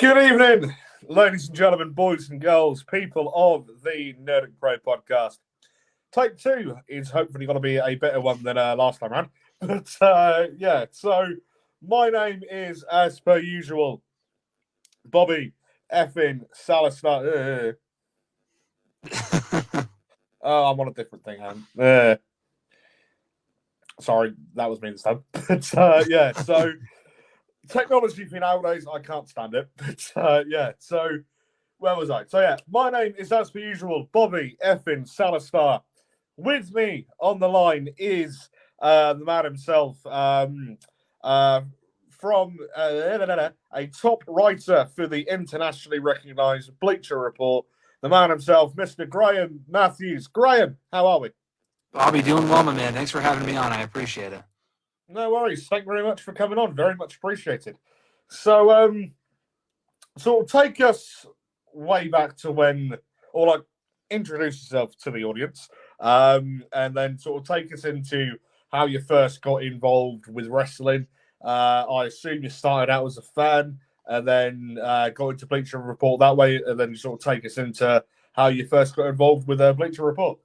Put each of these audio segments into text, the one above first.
Good evening, ladies and gentlemen, boys and girls, people of the Nerdic Podcast. Take 2 is hopefully going to be a better one than last time around. But so my name is, as per usual, Bobby effing Salazar. Oh, I'm on a different thing, man. Sorry, that was me this time. But so technology for nowadays, I can't stand it. But so where was I? So my name is, as per usual, Bobby effing Salazar. With me on the line is the man himself, from a top writer for the internationally recognised Bleacher Report, the man himself, Mr. GSM Mathews. Graham, how are we? Bobby, doing well, my man. Thanks for having me on. I appreciate it. No worries. Thank you very much for coming on. Very much appreciated. So, take us way back to when, or like, introduce yourself to the audience, and then sort of take us into how you first got involved with wrestling. I assume you started out as a fan and then got into Bleacher Report that way, and then you sort of take us into how you first got involved with Bleacher Report.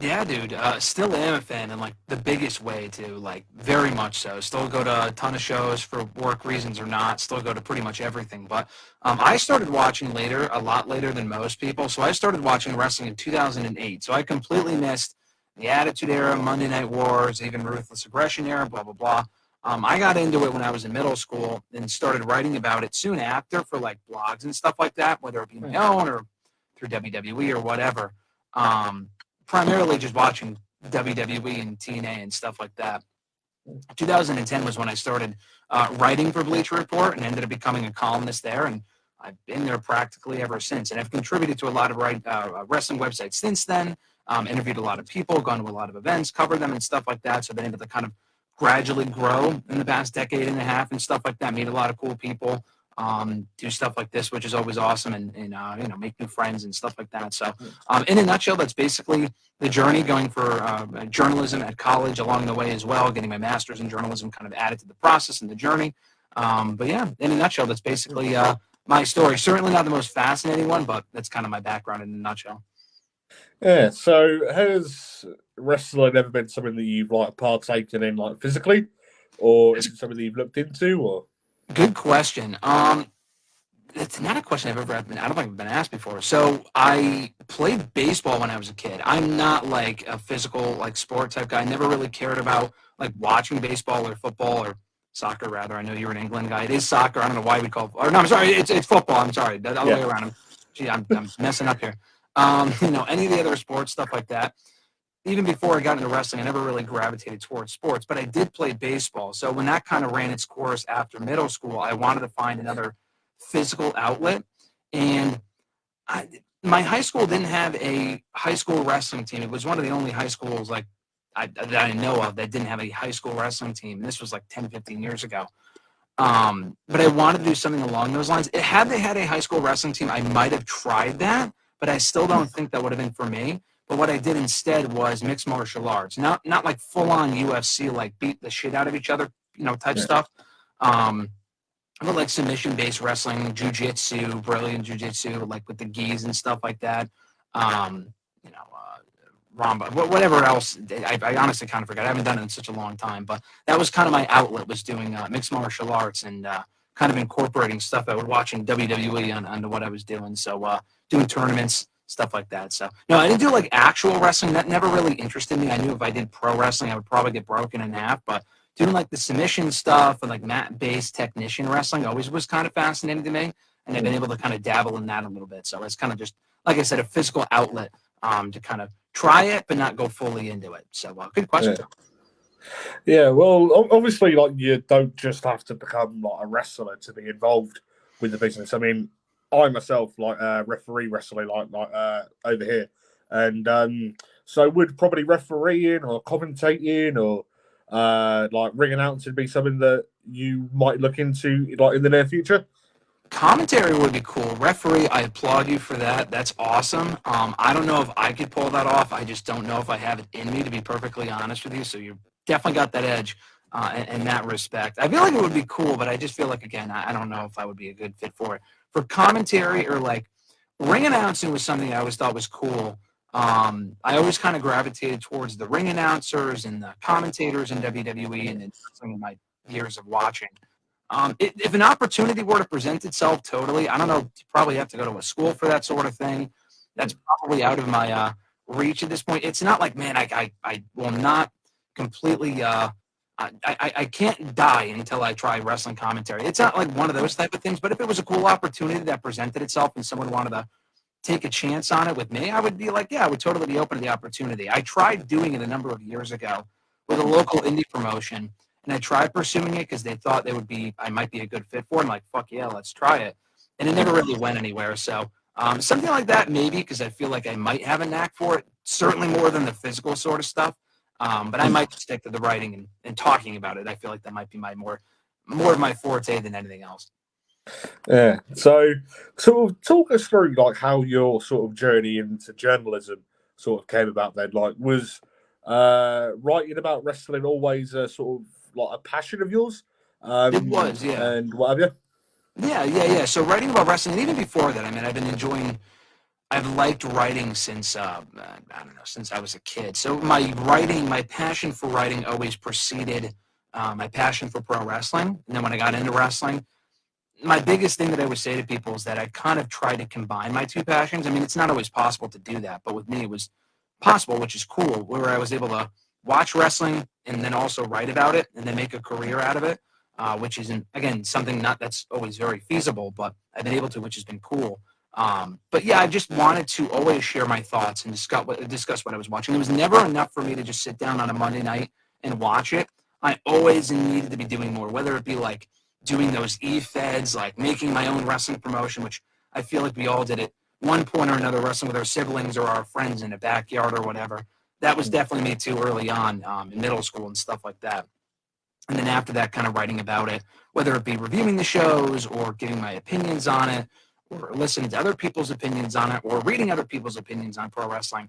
Yeah, dude. Still am a fan in like the biggest way too. Like very much so. Still go to a ton of shows for work reasons or not. Still go to pretty much everything. But I started watching later, a lot later than most people. So I started watching wrestling in 2008. So I completely missed the Attitude Era, Monday Night Wars, even Ruthless Aggression Era, blah, blah, blah. I got into it when I was in middle school and started writing about it soon after for like blogs and stuff like that, whether it be my own or through WWE or whatever. Primarily just watching WWE and TNA and stuff like that. 2010 was when I started writing for Bleacher Report and ended up becoming a columnist there, and I've been there practically ever since. And I've contributed to a lot of wrestling websites since then, interviewed a lot of people, gone to a lot of events, covered them and stuff like that, so I've been able to kind of gradually grow in the past decade and a half and stuff like that, meet a lot of cool people, do stuff like this, which is always awesome, and make new friends and stuff like that. So in a nutshell, that's basically the journey, going for journalism at college along the way as well, getting my master's in journalism kind of added to the process and the journey. But yeah, in a nutshell, that's basically my story. Certainly not the most fascinating one, but that's kind of my background in a nutshell. Yeah, so has wrestling ever been something that you've like partaken in like physically, or is it something that you've looked into, or? Good question. It's not a question I've ever been. I don't think I've been asked before. So I played baseball when I was a kid. I'm not like a physical like sport type guy. I never really cared about like watching baseball or football or soccer rather. I know you're an England guy. It is soccer. I don't know why we call. Or no, I'm sorry. It's football. I'm sorry. The other way around. Gee, I'm messing up here. Any of the other sports stuff like that. Even before I got into wrestling, I never really gravitated towards sports, but I did play baseball. So when that kind of ran its course after middle school, I wanted to find another physical outlet. And my high school didn't have a high school wrestling team. It was one of the only high schools that I know of that didn't have a high school wrestling team. This was like 10, 15 years ago. But I wanted to do something along those lines. Had they had a high school wrestling team, I might have tried that, but I still don't think that would have been for me. But what I did instead was mixed martial arts, not like full on UFC, like beat the shit out of each other, type stuff. But like submission based wrestling, jiu-jitsu, Brazilian jiu-jitsu, like with the gis and stuff like that. Ramba, whatever else. I honestly kind of forgot. I haven't done it in such a long time, but that was kind of my outlet, was doing mixed martial arts and kind of incorporating stuff I would watch in WWE onto what I was doing. So doing tournaments, stuff like that. So no, I didn't do like actual wrestling. That never really interested me. I knew if I did pro wrestling, I would probably get broken in half. But doing like the submission stuff and like mat-based technician wrestling always was kind of fascinating to me. And I've been able to kind of dabble in that a little bit. So it's kind of just, like I said, a physical outlet to kind of try it, but not go fully into it. So good question. Yeah, well, obviously, like you don't just have to become like a wrestler to be involved with the business. I mean, I myself like referee wrestling like over here, and so would probably refereeing or commentating or like ring announcing be something that you might look into like in the near future. Commentary would be cool. Referee, I applaud you for that. That's awesome. I don't know if I could pull that off. I just don't know if I have it in me, to be perfectly honest with you. So you definitely got that edge in that respect. I feel like it would be cool, but I just feel like, again, I don't know if I would be a good fit for it. for commentary or like ring announcing was something I always thought was cool. I always kind of gravitated towards the ring announcers and the commentators in WWE and in some of my years of watching. If an opportunity were to present itself, totally, I don't know, you probably have to go to a school for that sort of thing. That's probably out of my reach at this point. It's not like, man, I will not completely, I can't die until I try wrestling commentary. It's not like one of those type of things, but if it was a cool opportunity that presented itself and someone wanted to take a chance on it with me, I would be like, yeah, I would totally be open to the opportunity. I tried doing it a number of years ago with a local indie promotion, and I tried pursuing it because they thought I might be a good fit for it. I'm like, fuck yeah, let's try it. And it never really went anywhere. So something like that, maybe, because I feel like I might have a knack for it, certainly more than the physical sort of stuff. But I might stick to the writing and talking about it. I feel like that might be my more of my forte than anything else. Yeah. So talk us through like how your sort of journey into journalism sort of came about then. Like, was writing about wrestling always a sort of like a passion of yours? It was, yeah. And what have you? Yeah. So writing about wrestling, and even before that, I mean, I've liked writing since, I don't know, since I was a kid. So my passion for writing always preceded my passion for pro wrestling. And then when I got into wrestling, my biggest thing that I would say to people is that I kind of try to combine my two passions. I mean, it's not always possible to do that, but with me it was possible, which is cool, where I was able to watch wrestling and then also write about it and then make a career out of it, which isn't, again, something that's always very feasible, but I've been able to, which has been cool. But yeah, I just wanted to always share my thoughts and discuss what I was watching. It was never enough for me to just sit down on a Monday night and watch it. I always needed to be doing more, whether it be like doing those e-feds, like making my own wrestling promotion, which I feel like we all did at one point or another, wrestling with our siblings or our friends in a backyard or whatever. That was definitely me too early on in middle school and stuff like that. And then after that, kind of writing about it, whether it be reviewing the shows or giving my opinions on it, or listening to other people's opinions on it, or reading other people's opinions on pro wrestling,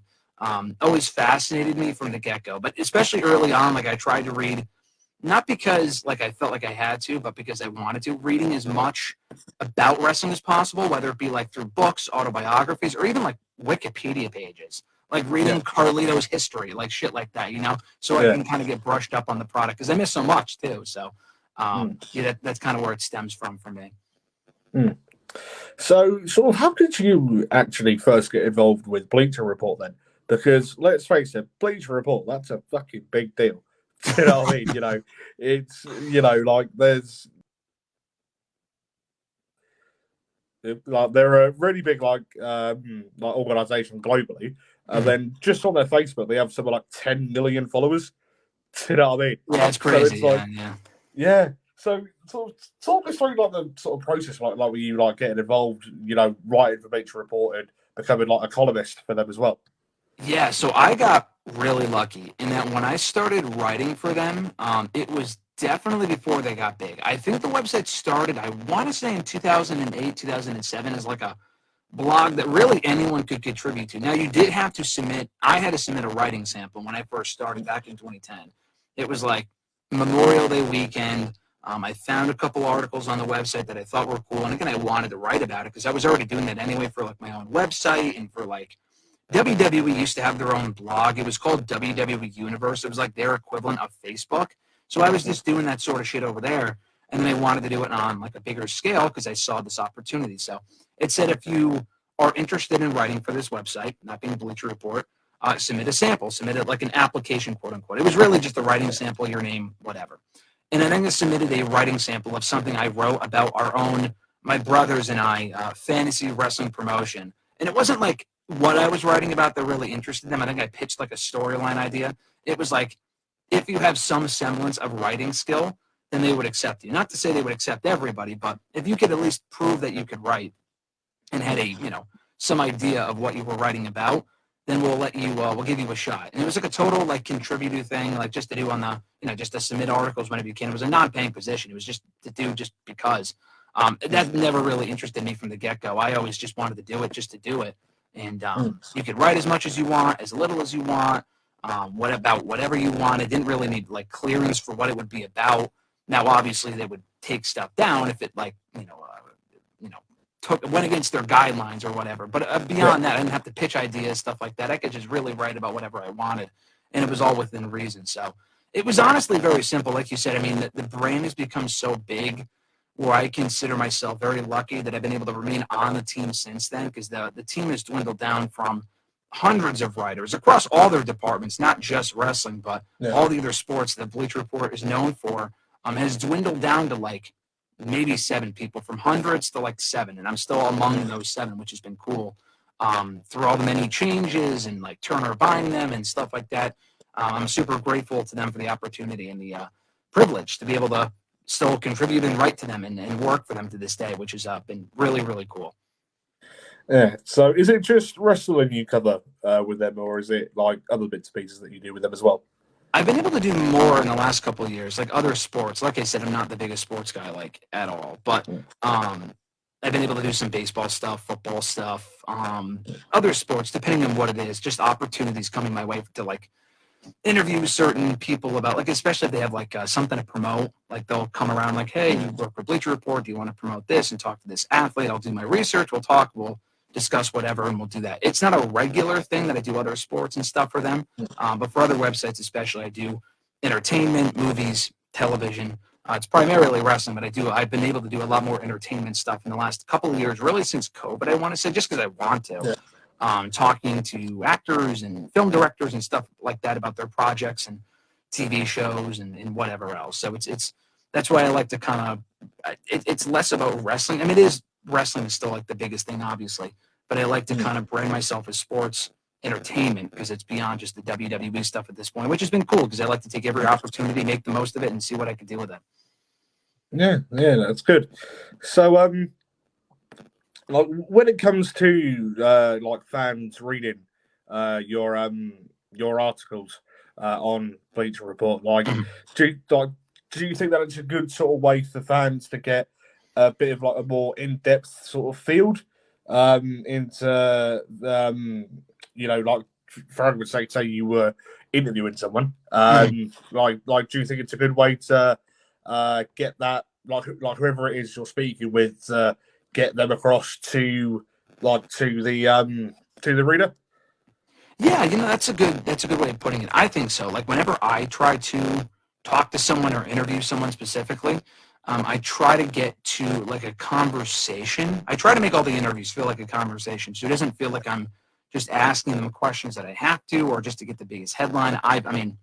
always fascinated me from the get-go. But especially early on, like I tried to read, not because like I felt like I had to, but because I wanted to, reading as much about wrestling as possible, whether it be like through books, autobiographies, or even like Wikipedia pages, like reading Carlito's history, like shit like that, so I can kind of get brushed up on the product because I miss so much too. So that's kind of where it stems from for me. So sort of how did you actually first get involved with Bleacher Report then? Because let's face it, Bleacher Report, that's a fucking big deal. You know what I mean? It's, like there's, like they're a really big like organization globally, and then just on their Facebook they have something like 10 million followers. You know what I mean? Yeah, it's crazy. So it's yeah. So talk us through like the sort of process, like were you like getting involved, writing for Bleacher Report and becoming like a columnist for them as well? Yeah, so I got really lucky in that when I started writing for them, it was definitely before they got big. I think the website started, I want to say in 2008, 2007 as like a blog that really anyone could contribute to. Now, you did have to I had to submit a writing sample when I first started back in 2010. It was like Memorial Day weekend. I found a couple articles on the website that I thought were cool. And again, I wanted to write about it because I was already doing that anyway for like my own website and for like WWE used to have their own blog. It was called WWE Universe. It was like their equivalent of Facebook. So I was just doing that sort of shit over there. And then I wanted to do it on like a bigger scale because I saw this opportunity. So it said, if you are interested in writing for this website, not being Bleacher Report, submit a sample, submit it like an application, quote unquote. It was really just a writing sample, your name, whatever. And then I submitted a writing sample of something I wrote about my brothers and I, fantasy wrestling promotion. And it wasn't like what I was writing about that really interested them. I think I pitched like a storyline idea. It was like, if you have some semblance of writing skill, then they would accept you. Not to say they would accept everybody, but if you could at least prove that you could write and had some idea of what you were writing about, then we'll let you, we'll give you a shot. And it was like a total like contributor thing, like just to do on the, just to submit articles whenever you can. It was a non-paying position. It was just to do just because. That never really interested me from the get-go. I always just wanted to do it just to do it. And you could write as much as you want, as little as you want, whatever you want. It didn't really need like clearance for what it would be about. Now, obviously, they would take stuff down if it like, went against their guidelines or whatever. But beyond that, I didn't have to pitch ideas, stuff like that. I could just really write about whatever I wanted, and it was all within reason. So it was honestly very simple. Like you said, I mean, the brand has become so big where I consider myself very lucky that I've been able to remain on the team since then, because the team has dwindled down from hundreds of writers across all their departments, not just wrestling, but all the other sports that Bleacher Report is known for, has dwindled down to like maybe 7 people, from hundreds to like 7. And I'm still among those 7, which has been cool. Through all the many changes and like Turner buying them and stuff like that. I'm super grateful to them for the opportunity and the privilege to be able to still contribute and write to them and work for them to this day, which has been really, really cool. Yeah. So is it just wrestling you cover with them, or is it like other bits and pieces that you do with them as well? I've been able to do more in the last couple of years, like other sports. Like I said, I'm not the biggest sports guy, like at all, but I've been able to do some baseball stuff, football stuff, other sports, depending on what it is, just opportunities coming my way to like interview certain people about, like, especially if they have like something to promote, like they'll come around like, hey, you work for Bleacher Report, do you want to promote this and talk to this athlete? I'll do my research, we'll talk, we'll discuss whatever, and we'll do that. It's not a regular thing that I do other sports and stuff for them, but for other websites especially, I do entertainment, movies, television. It's primarily wrestling, but I've been able to do a lot more entertainment stuff in the last couple of years, really since COVID, I want to say, just because I want to. Talking to actors and film directors and stuff like that about their projects and TV shows and whatever else. So that's why I like to kind of, it's less about wrestling. I mean, wrestling is still like the biggest thing, obviously, but I like to kind of brand myself as sports entertainment, because it's beyond just the WWE stuff at this point, which has been cool because I like to take every opportunity, make the most of it, and see what I can do with it. Yeah, that's good. So, like when it comes to like fans reading your articles on Bleacher Report, like do you think that it's a good sort of way for fans to get a bit of like a more in-depth sort of field into like, for argument's sake, say you were interviewing someone, like do you think it's a good way to get that, like whoever it is you're speaking with, get them across to the reader? Yeah, that's a good way of putting it. I think so. Like whenever I try to talk to someone or interview someone specifically, I try to get to like a conversation. I try to make all the interviews feel like a conversation, so it doesn't feel like I'm just asking them questions that I have to, or just to get the biggest headline. I mean,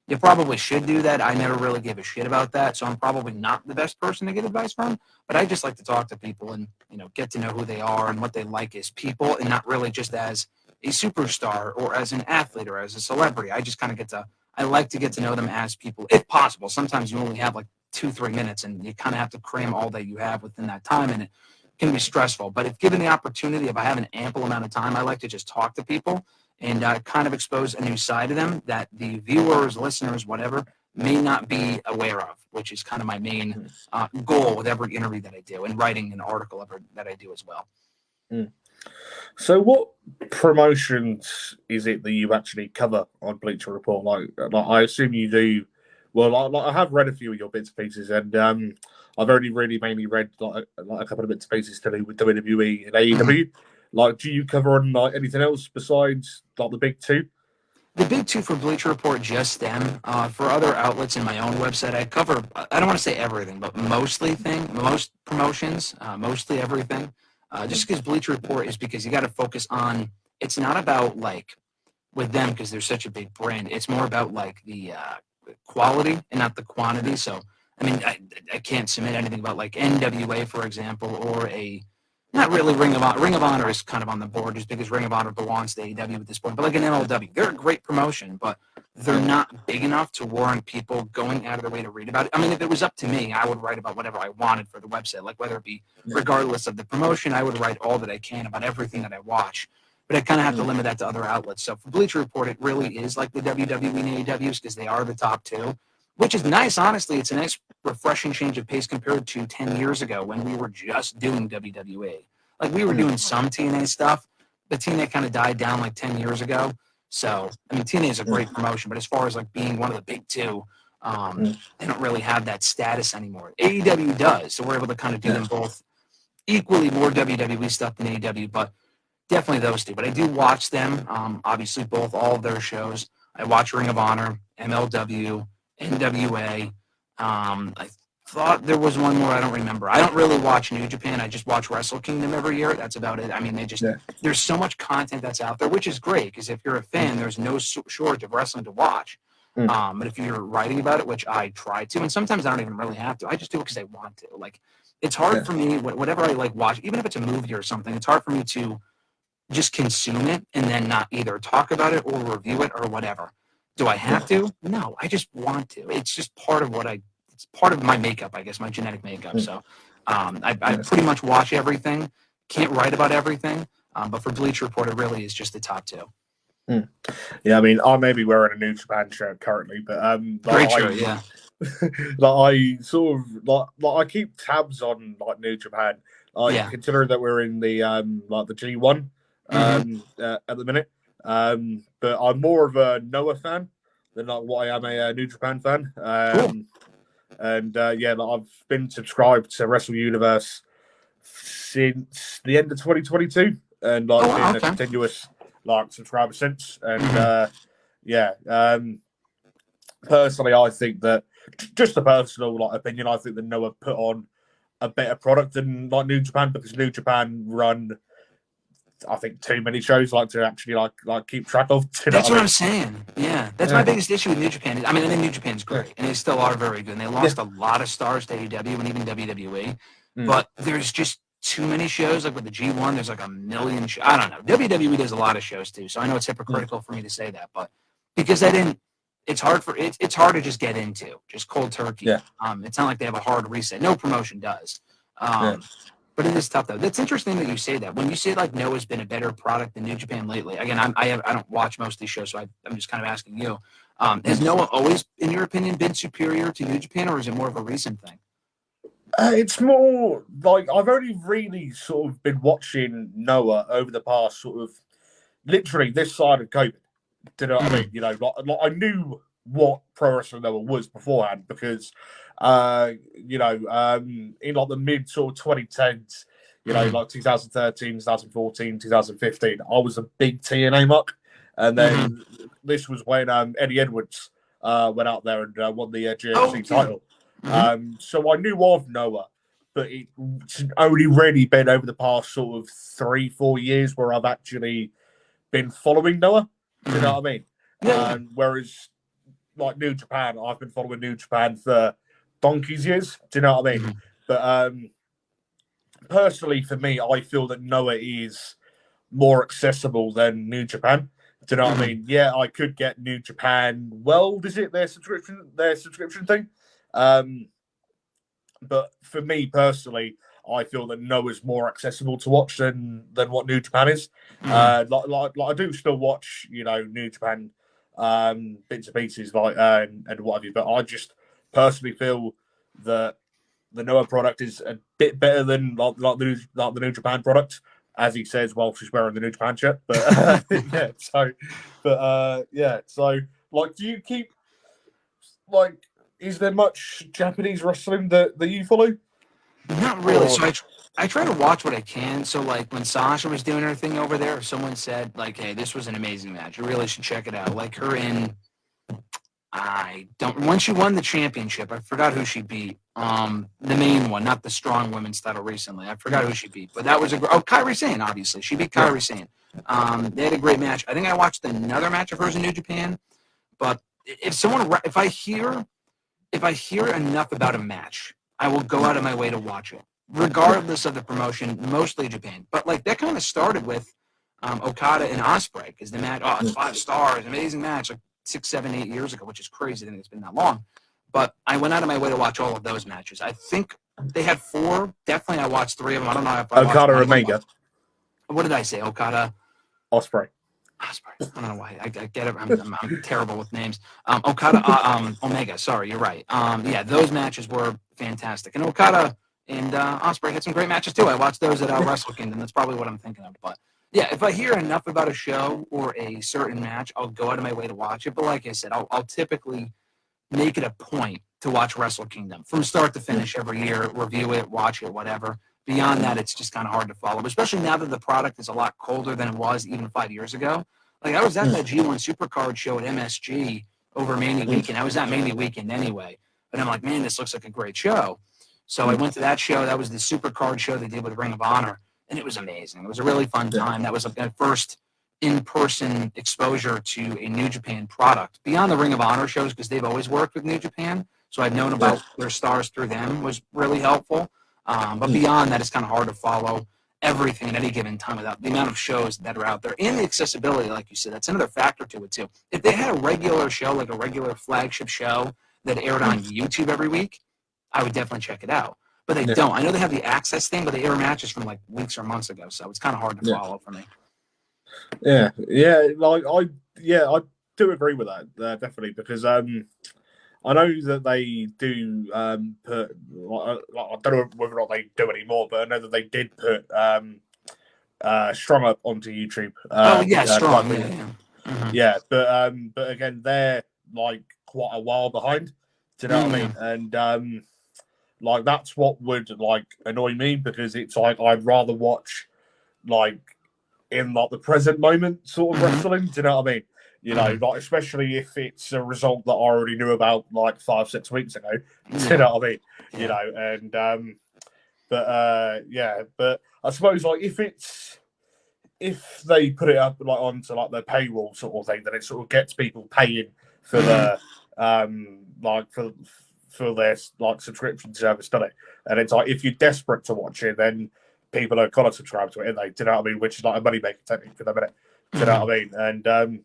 you probably should do that. I never really gave a shit about that, so I'm probably not the best person to get advice from. But I just like to talk to people and get to know who they are and what they like as people, and not really just as a superstar or as an athlete or as a celebrity. I just kind of I like to get to know them as people, if possible. Sometimes you only have like 2-3 minutes, and you kind of have to cram all that you have within that time, and it can be stressful. But if given the opportunity, if I have an ample amount of time, I like to just talk to people and kind of expose a new side of them that the viewers, listeners, whatever, may not be aware of, which is kind of my main goal with every interview that I do, and writing an article that I do as well. So what promotions is it that you actually cover on Bleacher Report? Like I assume you do. Well, I have read a few of your bits and pieces, and I've only really mainly read like a couple of bits and pieces to do with WWE and AEW. Like, do you cover on like anything else besides like the big two? The big two for Bleacher Report, just them. For other outlets in my own website, I cover, I don't want to say everything, but most promotions, mostly everything. Just because Bleacher Report is because you got to focus on, it's not about like with them because they're such a big brand. It's more about like the quality and not the quantity. So, I mean, I can't submit anything about like NWA, for example, or not really Ring of Honor. Ring of Honor is kind of on the board just because Ring of Honor belongs to AEW at this point. But like an MLW, they're a great promotion, but they're not big enough to warrant people going out of their way to read about it. I mean, if it was up to me, I would write about whatever I wanted for the website, like whether it be regardless of the promotion, I would write all that I can about everything that I watch. But I kind of have to limit that to other outlets. So for Bleacher Report, it really is like the WWE and AEWs because they are the top two, which is nice. Honestly, it's a nice, refreshing change of pace compared to 10 years ago when we were just doing WWE. Like we were doing some TNA stuff, but TNA kind of died down like 10 years ago. So, I mean, TNA is a great promotion, but as far as like being one of the big two, they don't really have that status anymore. AEW does, so we're able to kind of do them both equally more WWE stuff than AEW, but definitely those two. But I do watch them. Obviously, all of their shows. I watch Ring of Honor, MLW, NWA. I thought there was one more. I don't remember. I don't really watch New Japan. I just watch Wrestle Kingdom every year. That's about it. I mean, there's so much content that's out there, which is great because if you're a fan, there's no shortage of wrestling to watch. But if you're writing about it, which I try to, and sometimes I don't even really have to, I just do it because I want to. Like, it's hard for me, whatever I like watch, even if it's a movie or something, it's hard for me to just consume it and then not either talk about it or review it or whatever. Do I have to? No, I just want to. It's just part of it's part of my makeup, I guess, my genetic makeup. So I pretty much watch everything. Can't write about everything. But for Bleacher Report, it really is just the top two. Yeah, I mean, I may be wearing a New Japan shirt currently, but great shirt, yeah. I sort of I keep tabs on like New Japan. Considering that we're in the the G1 at the minute. But I'm more of a Noah fan than like what I am a New Japan fan. Cool. And I've been subscribed to Wrestle Universe since the end of 2022, and been a continuous subscriber since. And personally, I think that just a personal opinion, I think that Noah put on a better product than New Japan, because New Japan run, I think, too many shows to actually keep track of. That's what I'm saying. Yeah, that's my biggest issue with New Japan. I mean, New Japan's great, and they still are very good. And they lost a lot of stars to AEW and even WWE, but there's just too many shows. Like with the G1, there's like a million. I don't know. WWE does a lot of shows too, so I know it's hypocritical for me to say that, but because I didn't. It's hard to just get into, just cold turkey. Yeah. It's not like they have a hard reset. No promotion does. But it is tough though. That's interesting that you say that. When you say Noah's been a better product than New Japan lately. Again, I don't watch most of these shows, so I'm just kind of asking you. Has Noah always, in your opinion, been superior to New Japan, or is it more of a recent thing? It's more I've only really sort of been watching Noah over the past sort of literally this side of COVID. Do you know what I mean? I knew what Pro Wrestling Noah was beforehand because, in the mid sort of 2010s, 2013, 2014, 2015, I was a big TNA muck. And then this was when Eddie Edwards went out there and won the GSM title. So I knew of Noah, but it's only really been over the past sort of 3-4 years where I've actually been following Noah. Do you know what I mean? Yeah. Whereas, New Japan, I've been following New Japan for donkey's years. Do you know what I mean? But personally, for me, I feel that Noah is more accessible than New Japan. Do you know what I mean? Yeah, I could get New Japan World, is it their subscription thing? But for me personally, I feel that Noah's more accessible to watch than what New Japan is. I do still watch, New Japan bits and pieces and what have you, but I just personally feel that the Noah product is a bit better than the New Japan product, as he says while she's wearing the New Japan shirt. But do you keep is there much Japanese wrestling that you follow? Not really. So I try to watch what I can. So when Sasha was doing her thing over there, if someone said hey, this was an amazing match, you really should check it out. Her in, when she won the championship, I forgot who she beat. The main one, not the strong women's title recently. I forgot who she beat, but that was Kairi Sane, obviously. She beat Kairi Sane. They had a great match. I think I watched another match of hers in New Japan, but if I hear enough about a match, I will go out of my way to watch it, regardless of the promotion, mostly Japan. But that kind of started with Okada and Ospreay, because the match, it's 5 stars, amazing match, 6, 7, 8 years ago, which is crazy. I think it's been that long. But I went out of my way to watch all of those matches. I think they had 4. Definitely, I watched 3 of them. I don't know if I Okada and Omega. What did I say? Okada, Ospreay. I don't know why. I get it. I'm terrible with names. Okada, Omega. Sorry, you're right. Those matches were fantastic. And Okada and Ospreay had some great matches too. I watched those at Wrestle Kingdom. That's probably what I'm thinking of. But yeah, if I hear enough about a show or a certain match, I'll go out of my way to watch it. But like I said, I'll typically make it a point to watch Wrestle Kingdom from start to finish every year, review it, watch it, whatever. beyond that, it's just kind of hard to follow, especially now that the product is a lot colder than it was even 5 years ago. Like, I was at that G1 Supercard show at MSG over Mania Weekend. I was at Mania Weekend anyway, but I'm like, man, this looks like a great show. So I went to that show. That was the Supercard show they did with Ring of Honor, and it was amazing. It was a really fun time. That was like my first in-person exposure to a New Japan product beyond the Ring of Honor shows, because they've always worked with New Japan. So I've known about their stars through them, was really helpful. But beyond that, it's kind of hard to follow everything at any given time without the amount of shows that are out there and the accessibility, like you said. That's another factor to it too. If they had a regular show, like a regular flagship show that aired on YouTube every week, I would definitely check it out. But they don't. I know they have the access thing, but they air matches from like weeks or months ago, so it's kind of hard to follow for me. I do agree with that definitely, because I know that they do put. I don't know whether or not they do anymore, but I know that they did put Strong up onto YouTube. Strong. Yeah, but again, they're like quite a while behind. Do you know what I mean? And like, that's what would like annoy me, because it's like I'd rather watch like in like the present moment sort of wrestling. Do you know what I mean? You know, like, especially if it's a result that I already knew about like 5-6 weeks ago. Do you know what I mean? You know, and but I suppose like if they put it up like onto like their paywall sort of thing, then it sort of gets people paying for the for their like subscription service, doesn't it? And it's like, if you're desperate to watch it, then people are gonna subscribe to it, and they, do you know what I mean? Which is like a money making technique for them, innit? Do you know what I mean?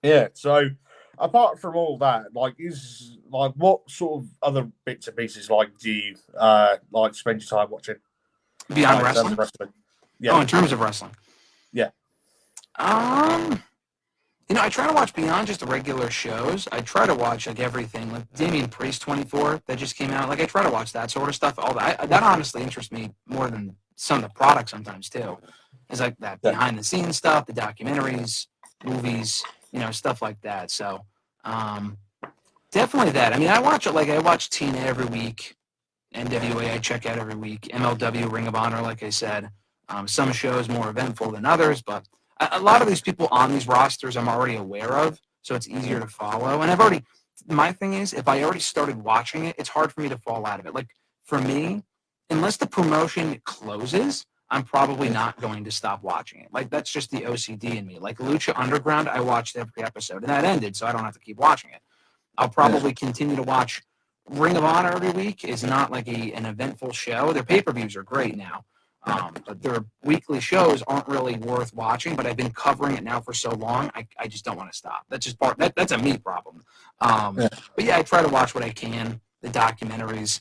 And so apart from all that, like, is like, what sort of other bits and pieces like do you like spend your time watching beyond wrestling? Yeah. Oh, in terms of wrestling. Yeah. You know, I try to watch beyond just the regular shows. I try to watch like everything, like Damian Priest 24 that just came out. Like, I try to watch that sort of stuff. All that that honestly interests me more than some of the products sometimes too. It's like that behind the scenes stuff, the documentaries, movies, you know, stuff like that. So definitely that. I mean, I watch Tina every week. NWA I check out every week. MLW, Ring of Honor, like I said. Some shows more eventful than others, but a lot of these people on these rosters I'm already aware of, so it's easier to follow. And my thing is, if I already started watching it, it's hard for me to fall out of it. Like, for me, unless the promotion closes, I'm probably not going to stop watching it. Like, that's just the OCD in me. Like, Lucha Underground, I watched every episode, and that ended, so I don't have to keep watching it. I'll probably continue to watch Ring of Honor every week. Is not like an eventful show. Their pay-per-views are great now. But their weekly shows aren't really worth watching, but I've been covering it now for so long, I just don't want to stop. That's just that's a me problem. But yeah, I try to watch what I can, the documentaries,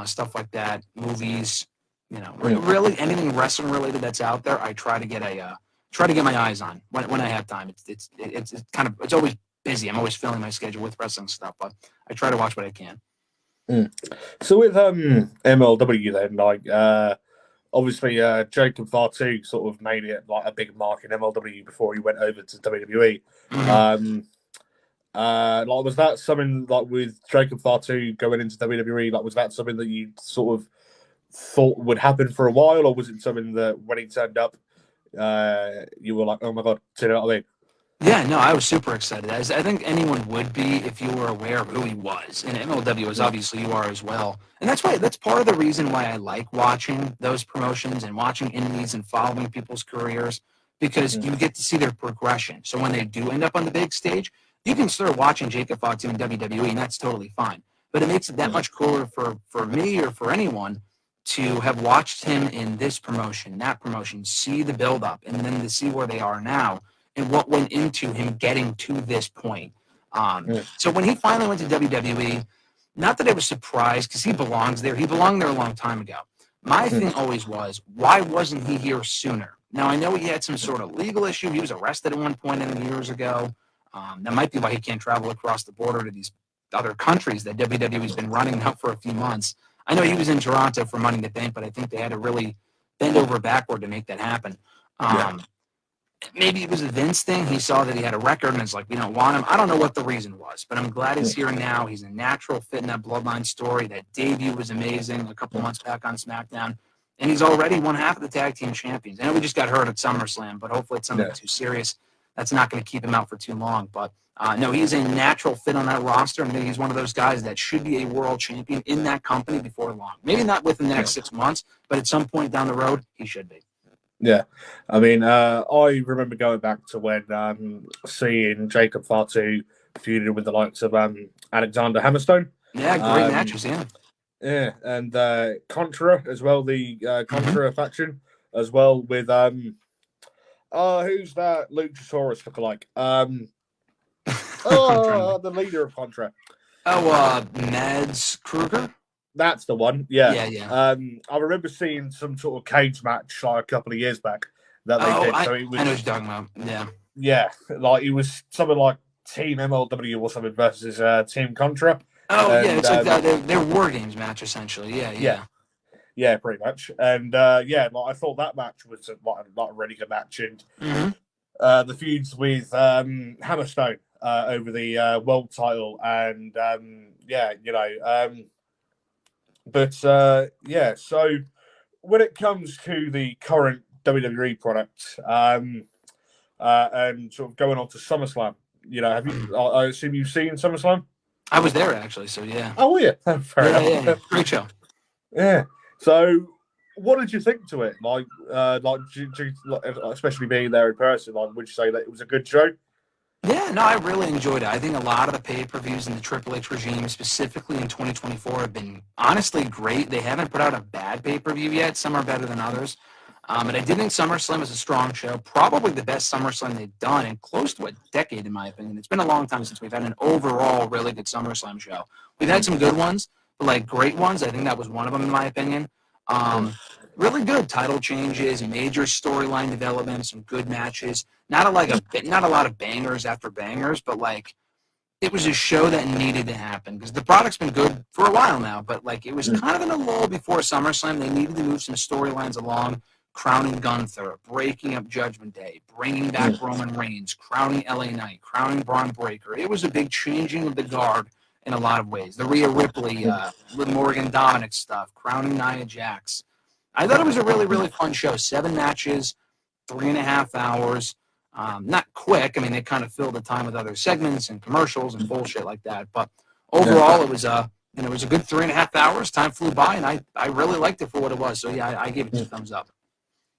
stuff like that, movies, you know, really anything wrestling related that's out there. I try to get my eyes on when I have time. It's always busy. I'm always filling my schedule with wrestling stuff, but I try to watch what I can. So with MLW then, like, obviously, Jacob Fatu sort of made it like a big mark in MLW before he went over to WWE. Like, was that something like with Jacob Fatu going into WWE? Like, was that something that you sort of thought would happen for a while, or was it something that when he turned up, you were like, "Oh my god," do you know what I mean? Yeah, no, I was super excited. I think anyone would be if you were aware of who he was. And MLW is obviously you are as well. And that's part of the reason why I like watching those promotions and watching indies and following people's careers, because you get to see their progression. So when they do end up on the big stage, you can start watching Jacob Fatu in WWE, and that's totally fine. But it makes it that much cooler for me or for anyone to have watched him in this promotion, that promotion, see the build-up, and then to see where they are now and what went into him getting to this point. So when he finally went to WWE, not that I was surprised, because he belongs there. He belonged there a long time ago. My thing always was, why wasn't he here sooner? Now, I know he had some sort of legal issue. He was arrested at one point years ago. That might be why he can't travel across the border to these other countries that WWE's been running now for a few months. I know he was in Toronto for Money in the Bank, but I think they had to really bend over backward to make that happen. Maybe it was a Vince thing. He saw that he had a record and it's like, we don't want him. I don't know what the reason was, but I'm glad he's here now. He's a natural fit in that Bloodline story. That debut was amazing a couple months back on SmackDown. And he's already one half of the tag team champions. I know we just got hurt at SummerSlam, but hopefully it's something too serious. That's not going to keep him out for too long. But no, he's a natural fit on that roster, and he's one of those guys that should be a world champion in that company before long. Maybe not within the next 6 months, but at some point down the road, he should be. Yeah, I mean, I remember going back to when seeing Jacob Fatu feuded with the likes of Alexander Hammerstone. Yeah, great matches, yeah. Yeah, and Contra as well, the Contra faction as well with who's that Luchasaurus lookalike? The leader of Contra. Mads Kruger? That's the one. Yeah. Yeah. I remember seeing some sort of cage match like a couple of years back that they did. So it was, I know what you're talking about. Yeah. Yeah, like it was something like Team MLW or something versus Team Contra. Oh, and, yeah, it's like their War Games match, essentially. Yeah. Yeah, pretty much. And, like, I thought that match was a really good match. And the feuds with Hammerstone over the world title. And, so when it comes to the current WWE product and sort of going on to SummerSlam, have you? I assume you've seen SummerSlam? I was there, actually, so yeah. Oh, yeah. Fair enough. Yeah. Great show. Yeah. So, what did you think to it? Especially being there in person, would you say that it was a good show? Yeah, no, I really enjoyed it. I think a lot of the pay-per-views in the Triple H regime, specifically in 2024, have been honestly great. They haven't put out a bad pay-per-view yet. Some are better than others. But I did think SummerSlam was a strong show, probably the best SummerSlam they've done in close to a decade, in my opinion. It's been a long time since we've had an overall really good SummerSlam show. We've had some good ones, but great ones. I think that was one of them, in my opinion. Really good title changes, major storyline development, some good matches. Not a lot of bangers after bangers, but it was a show that needed to happen because the product's been good for a while now. But it was kind of in a lull before SummerSlam. They needed to move some storylines along. Crowning Gunther, breaking up Judgment Day, bringing back Roman Reigns, crowning LA Knight, crowning Braun Breaker. It was a big changing of the guard in a lot of ways. The Rhea Ripley, Morgan Dominic stuff, crowning Nia Jax. I thought it was a really, really fun show. 7 matches, 3.5 hours. Not quick. I mean, they kind of filled the time with other segments and commercials and bullshit like that. But overall, it was a good 3.5 hours. Time flew by, and I really liked it for what it was. So, yeah, I gave it 2 thumbs up.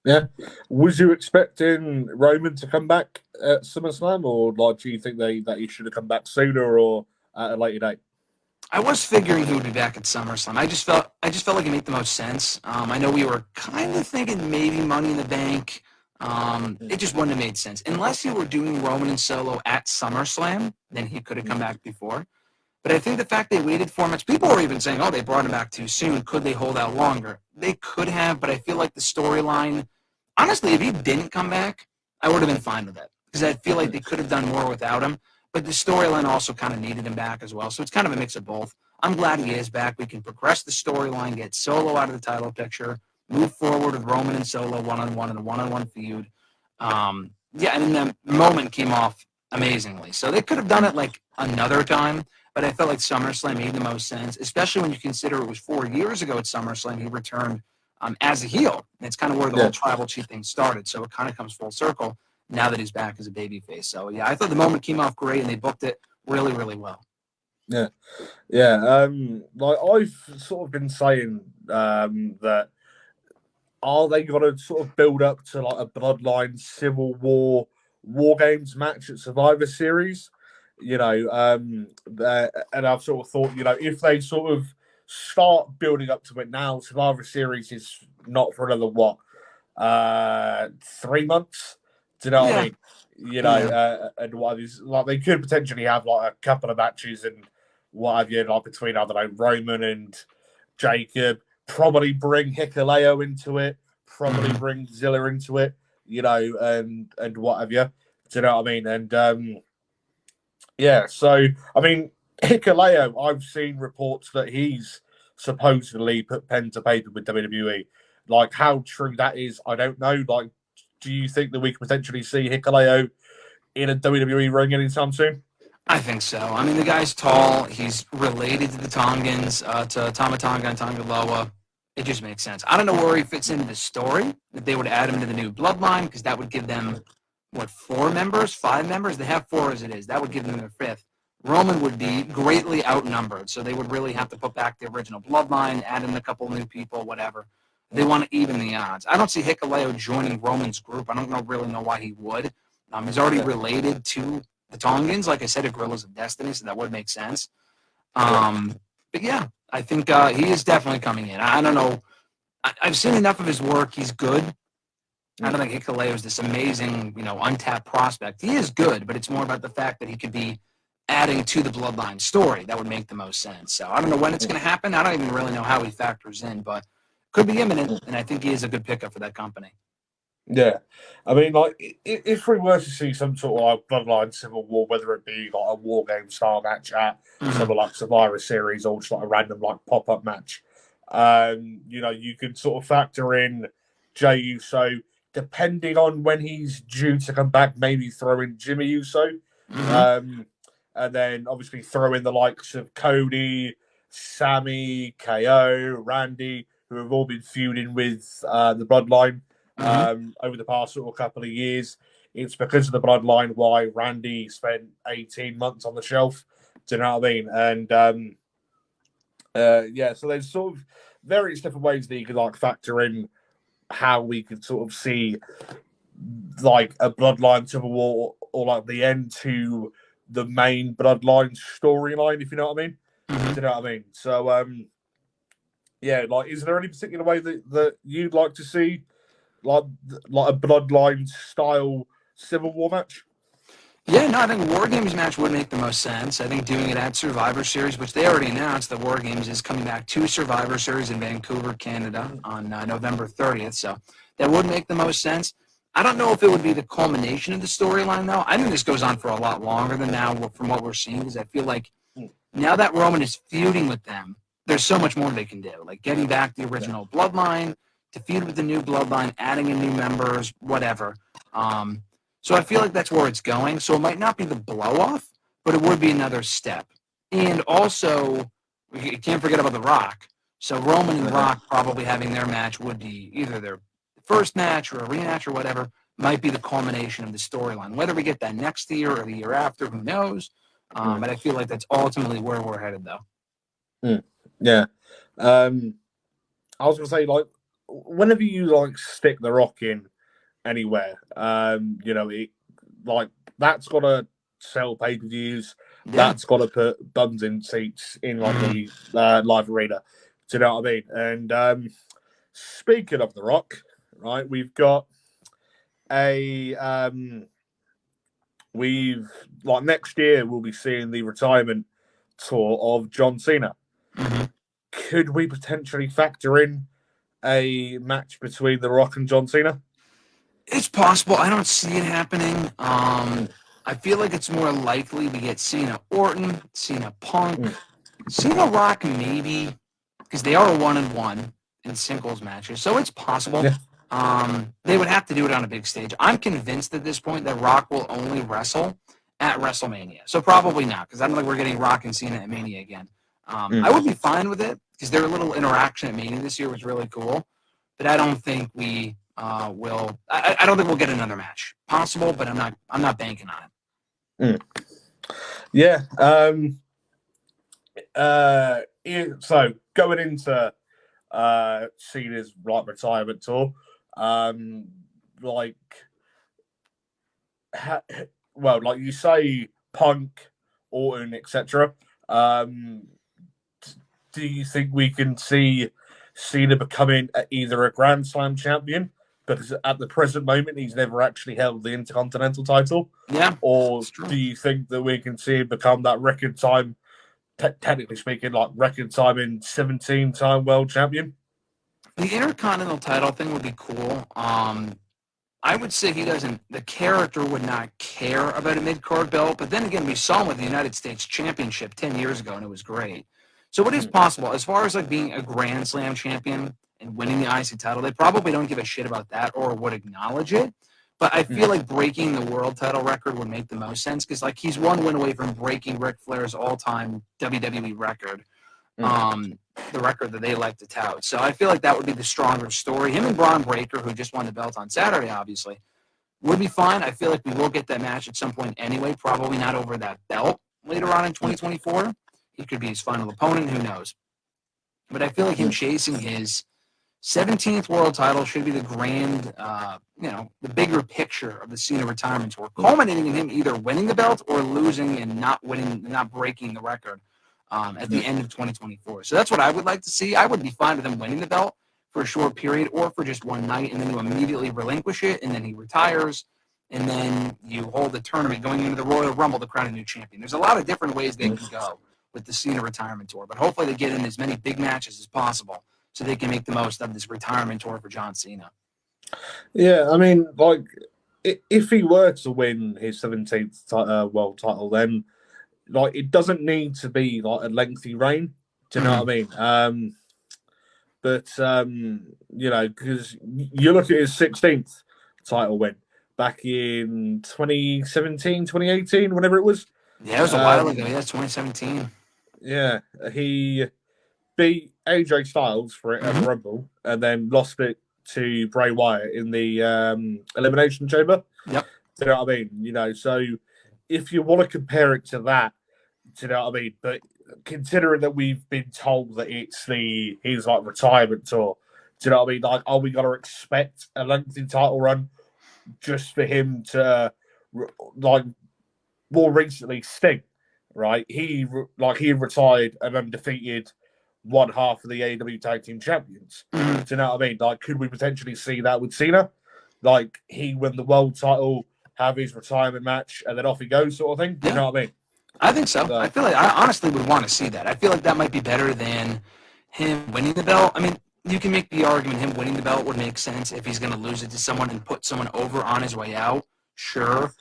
Yeah. Was you expecting Roman to come back at SummerSlam, or do you think that he should have come back sooner or at a later date? I was figuring he would be back at SummerSlam. I just felt like it made the most sense. I know we were kind of thinking maybe Money in the Bank. It just wouldn't have made sense. Unless you were doing Roman and Solo at SummerSlam, then he could have come back before. But I think the fact they waited 4 months, people were even saying, they brought him back too soon. Could they hold out longer? They could have, but I feel like the storyline, honestly, if he didn't come back, I would have been fine with it. Because I feel like they could have done more without him. But the storyline also kind of needed him back as well. So it's kind of a mix of both. I'm glad he is back. We can progress the storyline, get Solo out of the title picture, move forward with Roman and Solo one-on-one in a one-on-one feud. And then the moment came off amazingly. So they could have done it another time, but I felt like SummerSlam made the most sense, especially when you consider it was 4 years ago at SummerSlam he returned as a heel. And it's kind of where the whole tribal chief thing started. So it kind of comes full circle now that he's back as a babyface. So, yeah, I thought the moment came off great, and they booked it really, really well. Yeah. I've sort of been saying that are they going to sort of build up to a Bloodline Civil War Games match at Survivor Series? And I've sort of thought, if they sort of start building up to it now, Survivor Series is not for another 3 months. Do you know what I mean? And what is they could potentially have a couple of matches and what have you, between Roman and Jacob. Probably bring Hikuleo into it. Probably bring Zilla into it. And what have you? Do you know what I mean? And so I mean, Hikuleo, I've seen reports that he's supposedly put pen to paper with WWE. How true that is, I don't know. Do you think that we could potentially see Hikuleo in a WWE ring anytime soon? I think so. I mean, the guy's tall. He's related to the Tongans, to Tama Tonga and Tonga Loa. It just makes sense. I don't know where he fits into the story. If they would add him to the new bloodline, because that would give them, 4 members, 5 members? They have 4 as it is. That would give them their 5th. Roman would be greatly outnumbered, so they would really have to put back the original bloodline, add in a couple new people, whatever. They want to even the odds. I don't see Hikuleo joining Roman's group. I don't really know why he would. He's already related to the Tongans, like I said, at Gorillas of Destiny, so that would make sense. But yeah, I think he is definitely coming in. I don't know. I've seen enough of his work. He's good. I don't think Hikuleo is this amazing, untapped prospect. He is good, but it's more about the fact that he could be adding to the bloodline story. That would make the most sense. So I don't know when it's going to happen. I don't even really know how he factors in, but could be imminent, and I think he is a good pickup for that company. Yeah. I mean, like, if we were to see some sort of like bloodline civil war, whether it be like a war game style match at something like Survivor Series or just like a random like pop-up match, you could sort of factor in Jey Uso, depending on when he's due to come back, maybe throw in Jimmy Uso. And then obviously throw in the likes of Cody, Sammy, KO, Randy, who have all been feuding with the bloodline over the past sort of couple of years. It's because of the bloodline why Randy spent 18 months on the shelf. Do you know what I mean? And so there's sort of various different ways that you could like factor in how we could sort of see like a bloodline civil war or like the end to the main bloodline storyline, if you know what I mean. Do you know what I mean? So like, is there any particular way that you'd like to see like a bloodline style civil war match? Yeah, no, I think War Games match would make the most sense. I think doing it at Survivor Series, which they already announced that War Games is coming back to Survivor Series in Vancouver, Canada on November 30th. So that would make the most sense. I don't know if it would be the culmination of the storyline, though. I think this goes on for a lot longer than now from what we're seeing, because I feel like now that Roman is feuding with them, there's so much more they can do, like getting back the original bloodline, to feud with the new bloodline, adding in new members, whatever. So I feel like that's where it's going. So it might not be the blow-off, but it would be another step. And also, you can't forget about The Rock. So Roman and The Rock probably having their match would be either their first match or a rematch or whatever, might be the culmination of the storyline. Whether we get that next year or the year after, who knows? But I feel like that's ultimately where we're headed, though. Yeah. I was going to say, like, whenever you, like, stick The Rock in anywhere, that's got to sell pay-per-views. Yeah. That's got to put bums in seats in, like, the live arena. Do you know what I mean? And speaking of The Rock, right, we've got next year we'll be seeing the retirement tour of John Cena. Could we potentially factor in a match between The Rock and John Cena? It's possible. I don't see it happening. I feel like it's more likely we get Cena Orton, Cena Punk, Cena Rock maybe, because they are 1-1 in singles matches, so it's possible. Yeah. They would have to do it on a big stage. I'm convinced at this point that Rock will only wrestle at WrestleMania, so probably not, because I don't think we're getting Rock and Cena at Mania again. I would be fine with it, because their little interaction at Mania this year was really cool, but I don't think we will. I don't think we'll get another match. Possible, but I'm not banking on it. Yeah. So going into Cena's retirement tour, like you say, Punk, Orton, etc. Do you think we can see Cena becoming either a Grand Slam champion, because at the present moment he's never actually held the Intercontinental title? Yeah. Or do you think that we can see him become that record time, technically speaking, like record time in 17-time world champion? The Intercontinental title thing would be cool. I would say the character would not care about a mid-card belt, but then again, we saw him with the United States Championship 10 years ago, and it was great. So it is possible. As far as like being a Grand Slam champion and winning the IC title, they probably don't give a shit about that or would acknowledge it. But I feel like breaking the world title record would make the most sense, because like he's one win away from breaking Ric Flair's all-time WWE record. the record that they like to tout. So I feel like that would be the stronger story. Him and Braun Breaker, who just won the belt on Saturday, obviously, would be fine. I feel like we will get that match at some point anyway, probably not over that belt later on in 2024. He could be his final opponent, who knows. But I feel like him chasing his 17th world title should be the grand, the bigger picture of the Cena retirement tour, culminating in him either winning the belt or losing and not breaking the record at the end of 2024. So that's what I would like to see. I would be fine with him winning the belt for a short period or for just one night, and then you immediately relinquish it, and then he retires, and then you hold the tournament going into the Royal Rumble to crown a new champion. There's a lot of different ways they can go with the Cena retirement tour, but hopefully they get in as many big matches as possible so they can make the most of this retirement tour for John Cena. Yeah, I mean, like, if he were to win his 17th world title, then, like, it doesn't need to be, like, a lengthy reign. Do you know what I mean? Because you look at his 16th title win back in 2017, 2018, whenever it was. Yeah, it was a while ago. Yeah, 2017. Yeah, he beat AJ Styles for it at the Rumble and then lost it to Bray Wyatt in the Elimination Chamber. Yep. Do you know what I mean? So if you want to compare it to that, do you know what I mean? But considering that we've been told that it's his like retirement tour, do you know what I mean? Like, are we going to expect a lengthy title run just for him to, like, more recently, Sting, right? He retired and undefeated one half of the AEW Tag Team Champions. Do you know what I mean? Like, could we potentially see that with Cena? Like, he win the world title, have his retirement match, and then off he goes, sort of thing. Do you know what I mean? I think so. I feel like I honestly would want to see that. I feel like that might be better than him winning the belt. I mean, you can make the argument him winning the belt would make sense if he's going to lose it to someone and put someone over on his way out. Sure.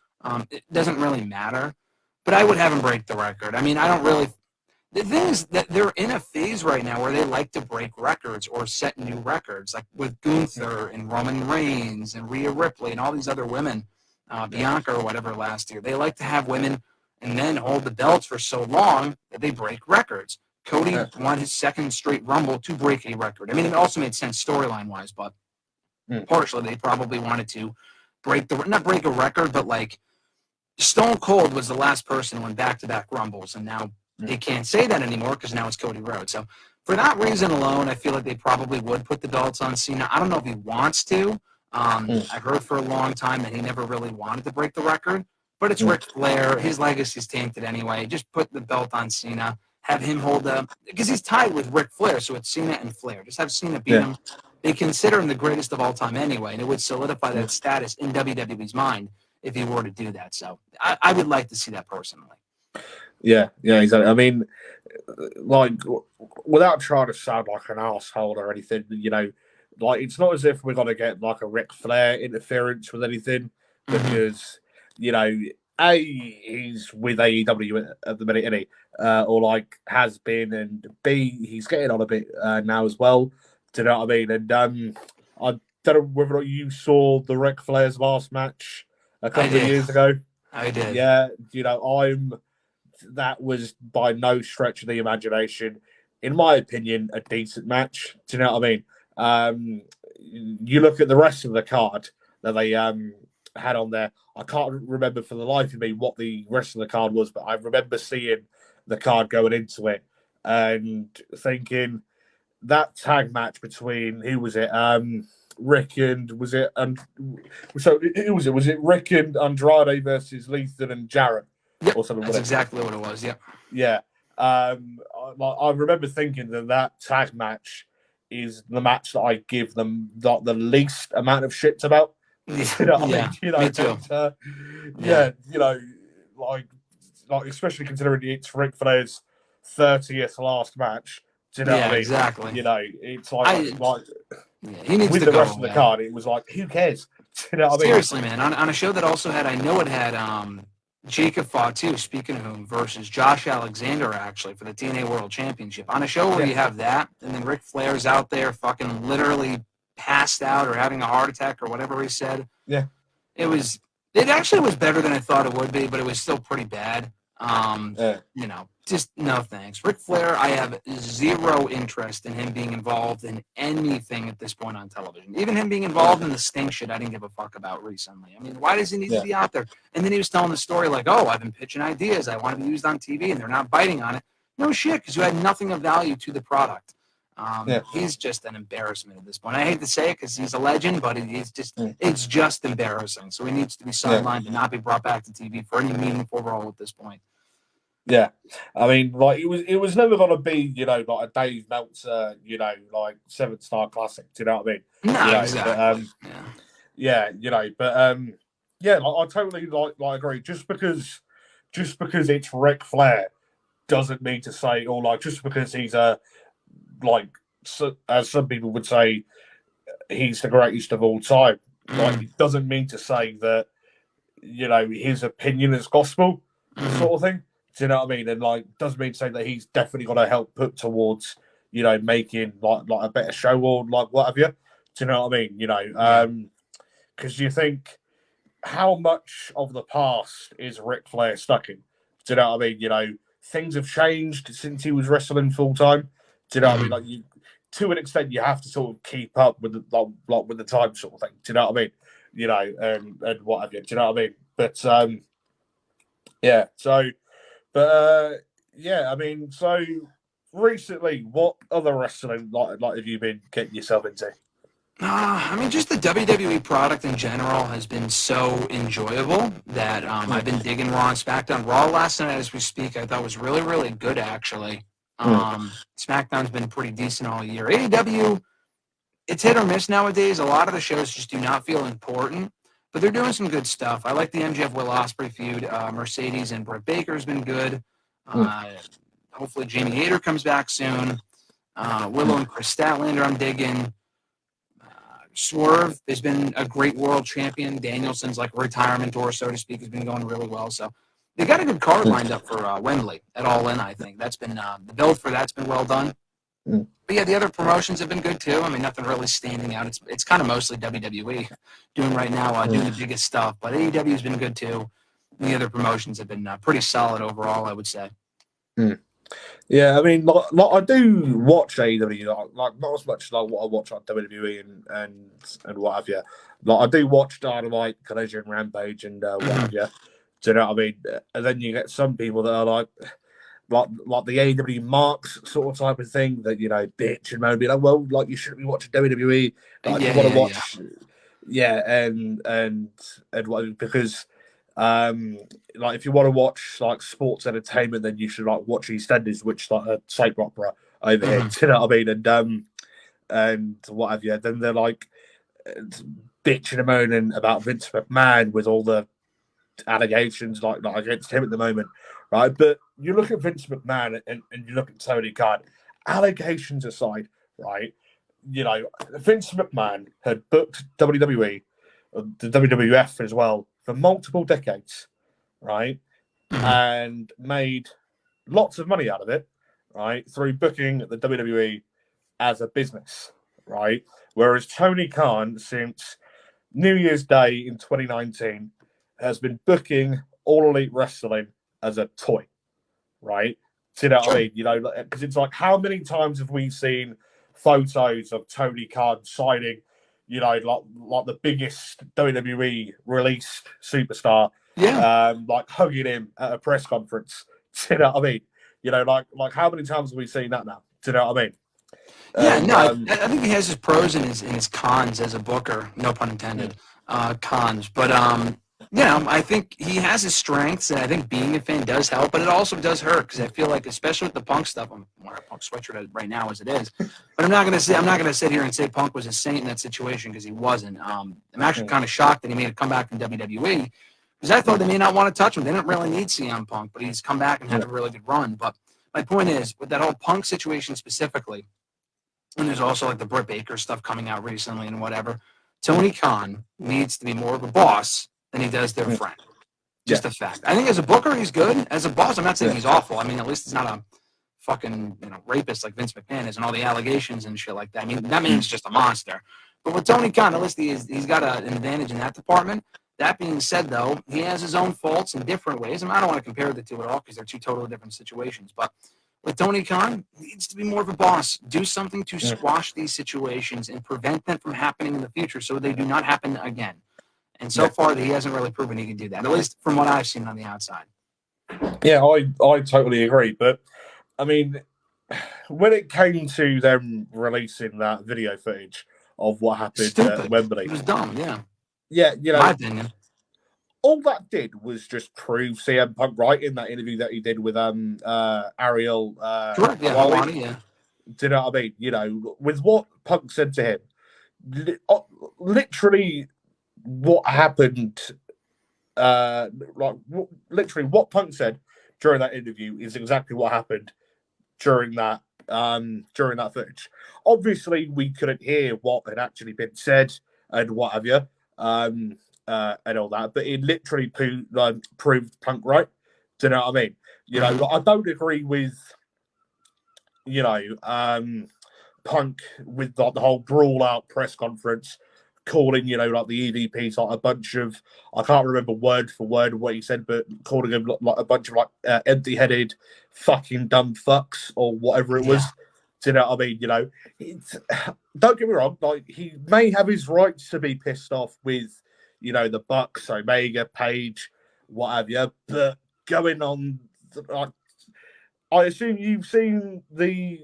It doesn't really matter. But I would have him break the record. I mean, I don't really... The thing is that they're in a phase right now where they like to break records or set new records, like with Gunther and Roman Reigns and Rhea Ripley and all these other women, Bianca or whatever last year. They like to have women and then hold the belts for so long that they break records. Cody won his second straight Rumble to break a record. I mean, it also made sense storyline-wise, but partially they probably wanted to not break a record, but like Stone Cold was the last person who went back-to-back Rumbles, and now they can't say that anymore because now it's Cody Rhodes. So for that reason alone, I feel like they probably would put the belts on Cena. I don't know if he wants to. I heard for a long time that he never really wanted to break the record. But it's Ric Flair. His legacy's tainted anyway. Just put the belt on Cena. Have him hold because he's tied with Ric Flair, so it's Cena and Flair. Just have Cena beat him. They consider him the greatest of all time anyway, and it would solidify that status in WWE's mind if he were to do that. So I would like to see that personally. Yeah, exactly. I mean, like, without trying to sound like an asshole or anything, like, it's not as if we're going to get, like, a Ric Flair interference with anything because... A, he's with AEW at the minute, isn't he? Or like has been, and B, he's getting on a bit now as well. Do you know what I mean? And I don't know whether or not you saw the Ric Flair's last match a couple of years ago. I did. Yeah, that was by no stretch of the imagination, in my opinion, a decent match. Do you know what I mean? You look at the rest of the card that they had on there. I can't remember for the life of me what the rest of the card was, but I remember seeing the card going into it and thinking that tag match between who was it? Rick and was it? So who was it? Was it Rick and Andrade versus Lethan and Jarrett? Yep, or something? That's exactly what it was. Yep. Yeah. I remember thinking that tag match is the match that I give them the least amount of shit about. You know what I mean? Me too. Like especially considering it's Ric Flair's 30th last match. Do you know what I mean? Exactly. It's like he needs with to the go, rest of the card, it was like, who cares? Do you know what I mean? Seriously, man. On a show that also had, I know it had Jacob Fatu, speaking of whom, versus Josh Alexander, actually, for the TNA World Championship. On a show where you have that, and then Ric Flair's out there fucking literally passed out or having a heart attack or whatever he said. Yeah. It actually was better than I thought it would be, but it was still pretty bad. Just no thanks. Ric Flair, I have zero interest in him being involved in anything at this point on television. Even him being involved in the Sting shit, I didn't give a fuck about recently. I mean, why does he need to be out there? And then he was telling the story like, oh, I've been pitching ideas. I want to be used on TV, and they're not biting on it. No shit, because you had nothing of value to the product. He's just an embarrassment at this point. I hate to say it because he's a legend, but it's just embarrassing. So he needs to be sidelined and not be brought back to TV for any meaningful role at this point. Yeah, I mean, like it was never gonna be, like a Dave Meltzer, like 7-star classic. Do you know what I mean? No, exactly. I totally like agree. Just because it's Ric Flair doesn't mean to say, or like just because he's as some people would say, he's the greatest of all time. Like it doesn't mean to say that his opinion is gospel, sort of thing. Do you know what I mean? And like, doesn't mean to say that he's definitely going to help put towards, making like a better show or like what have you. Do you know what I mean? Because you think, how much of the past is Ric Flair stuck in? Do you know what I mean? Things have changed since he was wrestling full time. Do you know what I mean? Like to an extent, you have to sort of keep up with the with the time sort of thing. Do you know what I mean? And what have you? Do you know what I mean? But I mean, so recently, what other wrestling like have you been getting yourself into? I mean, just the WWE product in general has been so enjoyable that I've been digging Raw and SmackDown. Raw last night, as we speak, I thought was really, really good, actually. SmackDown's been pretty decent all year. AEW, it's hit or miss nowadays. A lot of the shows just do not feel important, but they're doing some good stuff. I like the MJF Will Ospreay feud. Mercedes and Britt Baker's been good. Hopefully Jamie Hayter comes back soon. Willow and Chris Statlander, I'm digging. Swerve has been a great world champion. Danielson's like retirement tour, so to speak, has been going really well. So they got a good card lined up for Wembley at All In, I think. That's been the build for that's been well done. But yeah, the other promotions have been good too. I mean, nothing really standing out. It's kind of mostly WWE doing right now, doing the biggest stuff. But AEW has been good too. And the other promotions have been pretty solid overall, I would say. Yeah, I mean, like I do watch AEW, like not as much like what I watch on WWE and what have you. Like I do watch Dynamite, Collision, Rampage, and what have you. Do you know what I mean? And then you get some people that are like the AEW marks sort of type of thing that bitch and moan, be like, well, like you shouldn't be watching WWE. Like you want to watch, and what, because. Like if you want to watch like sports entertainment, then you should like watch EastEnders, which is like a soap opera over here. Do you know what I mean? And what have you? Then they're like bitching and moaning about Vince McMahon with all the allegations like against him at the moment, right? But you look at Vince McMahon and you look at Tony Khan. Allegations aside, right? Vince McMahon had booked WWE, the WWF as well, for multiple decades, right? And made lots of money out of it, right? Through booking the WWE as a business, right? Whereas Tony Khan, since New Year's Day in 2019, has been booking All Elite Wrestling as a toy, right? Do you know what I mean? Because it's like, how many times have we seen photos of Tony Khan signing like the biggest WWE released superstar, like hugging him at a press conference. Do you know what I mean? Like how many times have we seen that now? Do you know what I mean? I think he has his pros and his cons as a booker, no pun intended, cons. But I think he has his strengths, and I think being a fan does help, but it also does hurt because I feel like, especially with the Punk stuff, I'm wearing a Punk sweatshirt right now as it is. But I'm not gonna sit here and say Punk was a saint in that situation because he wasn't. I'm actually kind of shocked that he made a comeback in WWE because I thought they may not want to touch him. They didn't really need CM Punk, but he's come back and had a really good run. But my point is, with that whole Punk situation specifically, and there's also like the Britt Baker stuff coming out recently and whatever, Tony Khan needs to be more of a boss than he does their friend. Just a fact. I think as a booker, he's good. As a boss, I'm not saying he's awful. I mean, at least he's not a fucking rapist like Vince McMahon is and all the allegations and shit like that. I mean, that man's just a monster. But with Tony Khan, at least he's got an advantage in that department. That being said, though, he has his own faults in different ways. I don't want to compare the two at all because they're two totally different situations. But with Tony Khan, he needs to be more of a boss. Do something to squash these situations and prevent them from happening in the future so they do not happen again. And so far, he hasn't really proven he can do that, at least from what I've seen on the outside. Yeah, I totally agree. But, I mean, when it came to them releasing that video footage of what happened at Wembley. It was dumb, yeah. Yeah, you know, my opinion. All that did was just prove CM Punk right in that interview that he did with Ariel. Correct, yeah, Hawani, yeah. Do you know what I mean? You know, with what Punk said to him, literally what happened, literally what Punk said during that interview is exactly what happened during that footage. Obviously, we couldn't hear what had actually been said and what have you, and all that, but it literally proved Punk right. Do you know what I mean? You know, I don't agree with, you know, Punk with like the whole brawl out press conference, calling, you know, like the EVPs like a bunch of, I can't remember word for word what he said, but calling them like a bunch of like empty-headed fucking dumb fucks or whatever it was. Do you know what I mean? You know, don't get me wrong, like he may have his rights to be pissed off with, you know, the Bucks, Omega, Page, what have you, but going on, like, I assume you've seen the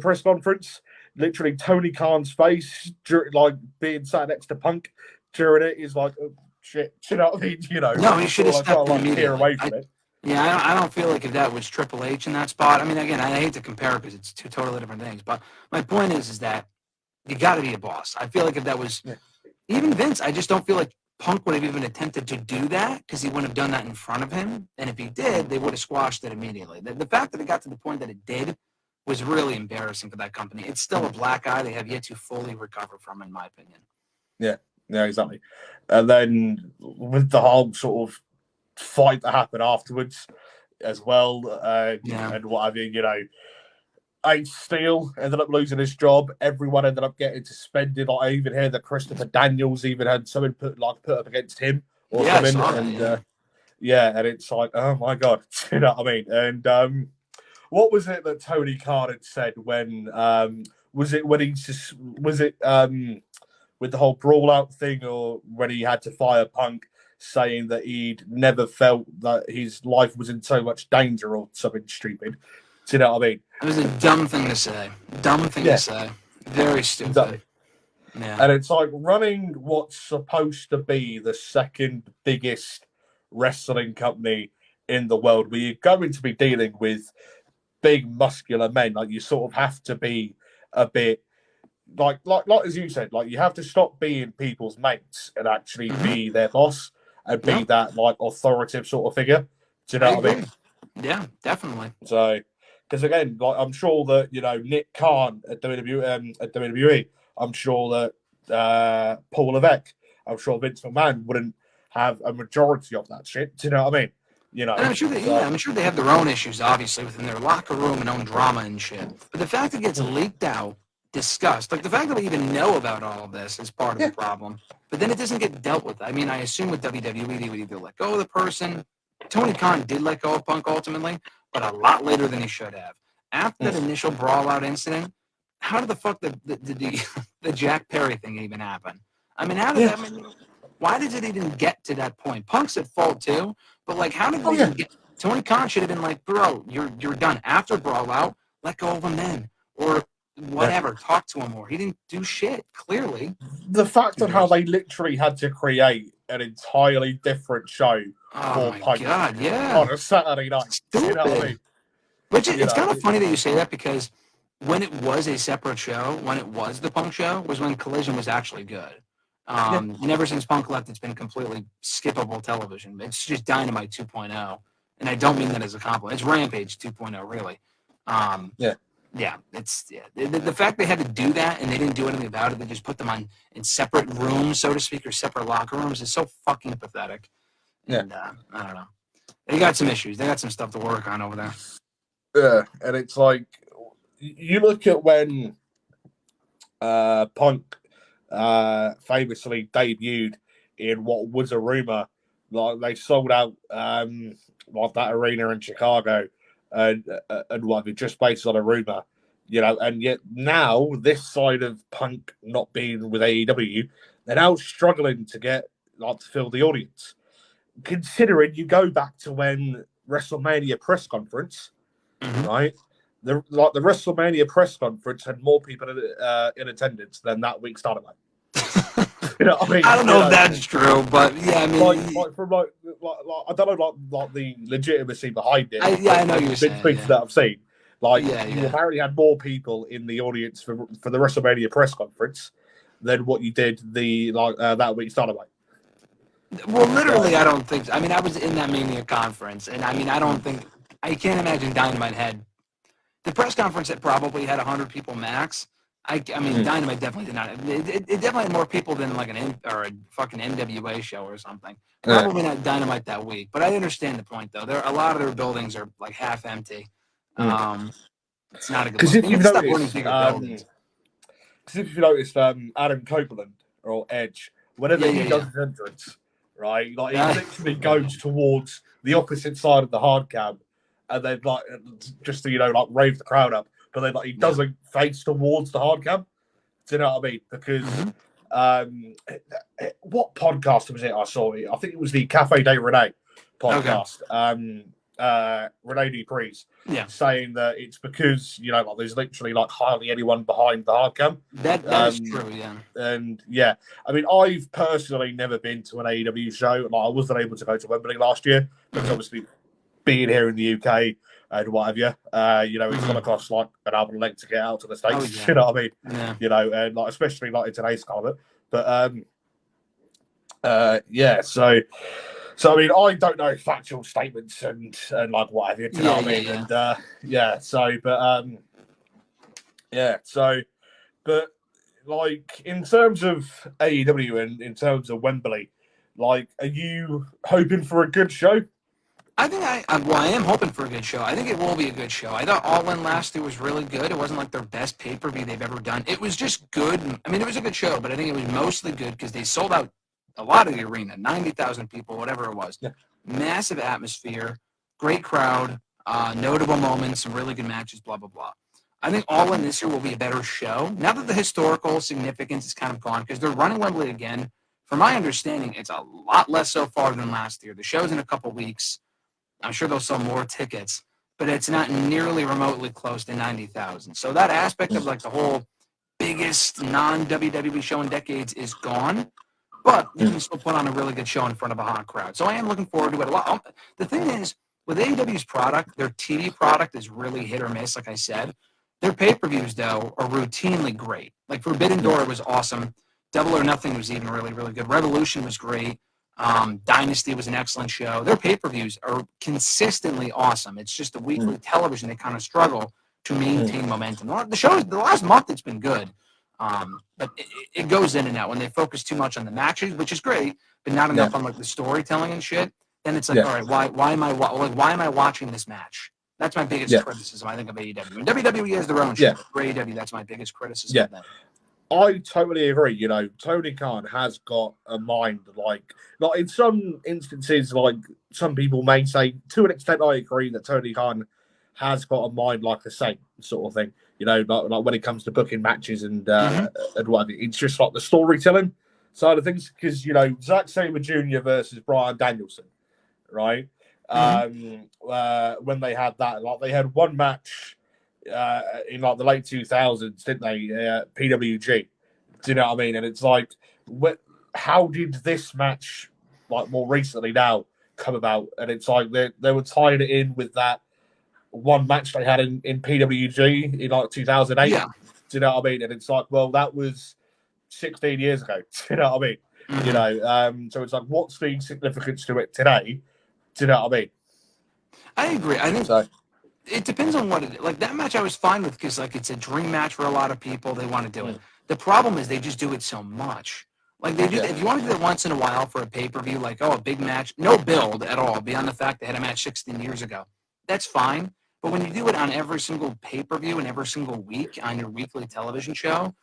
press conference. Literally, Tony Khan's face, like being sat next to Punk during it, is like, oh, shit. You know what I mean? You know, no, he should have stepped in immediately. Away from it. Yeah, I don't feel like if that was Triple H in that spot. I mean, again, I hate to compare because it's two totally different things. But my point is that you got to be a boss. I feel like if that was even Vince, I just don't feel like Punk would have even attempted to do that because he wouldn't have done that in front of him. And if he did, they would have squashed it immediately. The fact that it got to the point that it did was really embarrassing for that company. It's still a black eye they have yet to fully recover from, in my opinion. Yeah, exactly. And then with the whole sort of fight that happened afterwards as well, and what have you, you know, Ace Steel ended up losing his job. Everyone ended up getting suspended. Like, I even heard that Christopher Daniels even had something put up against him or something. And it's like, oh my god, you know what I mean? And what was it that Tony Khan had said when with the whole brawl out thing, or when he had to fire Punk, saying that he'd never felt that his life was in so much danger or something stupid? Do you know what I mean? It was a dumb thing to say. To say. Very stupid. Exactly. Yeah. And it's like running what's supposed to be the second biggest wrestling company in the world, where you're going to be dealing with big muscular men. Like, you sort of have to be a bit like as you said, like, you have to stop being people's mates and actually be their boss and be that like authoritative sort of figure. Do you know what I mean? Yeah, definitely. So, because again, like, I'm sure that, you know, Nick Khan at WWE, I'm sure that Paul Levesque, I'm sure Vince McMahon wouldn't have a majority of that shit. Do you know what I mean? You know, I'm sure they have their own issues, obviously, within their locker room and own drama and shit. But the fact that it gets leaked out, discussed, like the fact that we even know about all of this is part of the problem. But then it doesn't get dealt with. I mean, I assume with WWE, they would either let go of the person. Tony Khan did let go of Punk ultimately, but a lot later than he should have. After that initial brawl-out incident, how did the fuck the Jack Perry thing even happen? I mean, why did it even get to that point? Punk's at fault too, but like, how did they even get? Tony Khan should have been like, bro, you're done. After brawl-out, let go of him then, or whatever. Talk to him more. He didn't do shit. Clearly, the fact of how they literally had to create an entirely different show for Punk on a Saturday night. Stupid. You know what I mean? Which it's kind of funny that you say that, because when it was a separate show, when it was the Punk show, was when Collision was actually good. And ever since Punk left, it's been completely skippable television. It's just Dynamite 2.0. And I don't mean that as a compliment. It's Rampage 2.0, really. The fact they had to do that and they didn't do anything about it, they just put them in separate rooms, so to speak, or separate locker rooms, is so fucking pathetic. And I don't know. They got some issues. They got some stuff to work on over there. Yeah, and it's like, you look at when Punk famously debuted in what was a rumor. Like they sold out like that arena in Chicago and whatever, just based on a rumor, and yet now this side of Punk not being with AEW, they're now struggling to get to fill the audience. Considering you go back to when WrestleMania press conference, right? The WrestleMania press conference had more people in attendance than that week's Dynamite. You know what I mean? I don't know if that's true, but yeah, I mean, I don't know, like the legitimacy behind it. I know you're saying. That I've seen, you apparently had more people in the audience for the WrestleMania press conference than what you did that week's Dynamite. Well, literally, I don't think. I mean, I was in that Mania conference, and I mean, I can't imagine Dynamite had the press conference that probably had 100 people max. I mean, Dynamite definitely did not. It definitely had more people than like a fucking NWA show or something. Probably not Dynamite that week, but I understand the point though. A lot of their buildings are like half empty. It's not a good. Because if you've noticed, Adam Copeland or Edge, whenever he does his entrance, right, he literally goes towards the opposite side of the hard cam, and then just to rave the crowd up. But then he doesn't face towards the hard cam. Do you know what I mean? Because what podcast was it I saw? I think it was the Cafe de Rene podcast. Okay. Rene Dupree's saying that it's because there's literally hardly anyone behind the hard cam. That is true, yeah. And I mean, I've personally never been to an AEW show. I wasn't able to go to Wembley last year because obviously being here in the UK. And what have you? It's going to cost an arm and a leg to get out to the States. Oh, yeah. You know what I mean? Yeah. And especially in today's climate. But So I mean, I don't know factual statements and what have you. Do you know what I mean? And in terms of AEW and in terms of Wembley, are you hoping for a good show? I think I am hoping for a good show. I think it will be a good show. I thought All In last year was really good. It wasn't their best pay-per-view they've ever done. It was just good. I mean, it was a good show, but I think it was mostly good because they sold out a lot of the arena, 90,000 people, whatever it was. Yeah. Massive atmosphere, great crowd, notable moments, some really good matches, blah, blah, blah. I think All In this year will be a better show. Now that the historical significance is kind of gone because they're running Wembley again. From my understanding, it's a lot less so far than last year. The show's in a couple weeks. I'm sure they'll sell more tickets, but it's not nearly remotely close to 90,000. So that aspect of the whole biggest non-WWE show in decades is gone, but you can still put on a really good show in front of a hot crowd. So I am looking forward to it a lot. The thing is, with AEW's product, their TV product is really hit or miss, like I said. Their pay-per-views, though, are routinely great. Forbidden Door was awesome. Double or Nothing was even really, really good. Revolution was great. Dynasty was an excellent show. Their pay-per-views are consistently awesome. It's just the weekly television they kind of struggle to maintain momentum. The last month it's been good, but it goes in and out when they focus too much on the matches, which is great, but not enough on the storytelling and shit. Then it's all right, why am I watching this match? That's my biggest criticism, I think, of AEW. And WWE has their own show. For AEW, that's my biggest criticism of them. I totally agree. Tony Khan has got a mind in some instances, some people may say, to an extent, I agree that Tony Khan has got a mind like a saint, sort of thing. When it comes to booking matches and whatever, it's just the storytelling side of things. Because Zack Sabre Jr. versus Bryan Danielson, right? When they had that, they had one match. In the late 2000s, didn't they? PWG. Do you know what I mean? And it's how did this match, more recently now, come about? And it's they were tying it in with that one match they had in PWG in 2008. Yeah. Do you know what I mean? And it's well, that was 16 years ago. Do you know what I mean? So it's what's the significance to it today? Do you know what I mean? I agree. I think so. It depends on what it is. That match I was fine with because it's a dream match for a lot of people. They want to do it. The problem is they just do it so much. They do. If you want to do it once in a while for a pay-per-view, a big match, no build at all, beyond the fact they had a match 16 years ago. That's fine. But when you do it on every single pay-per-view and every single week on your weekly television show,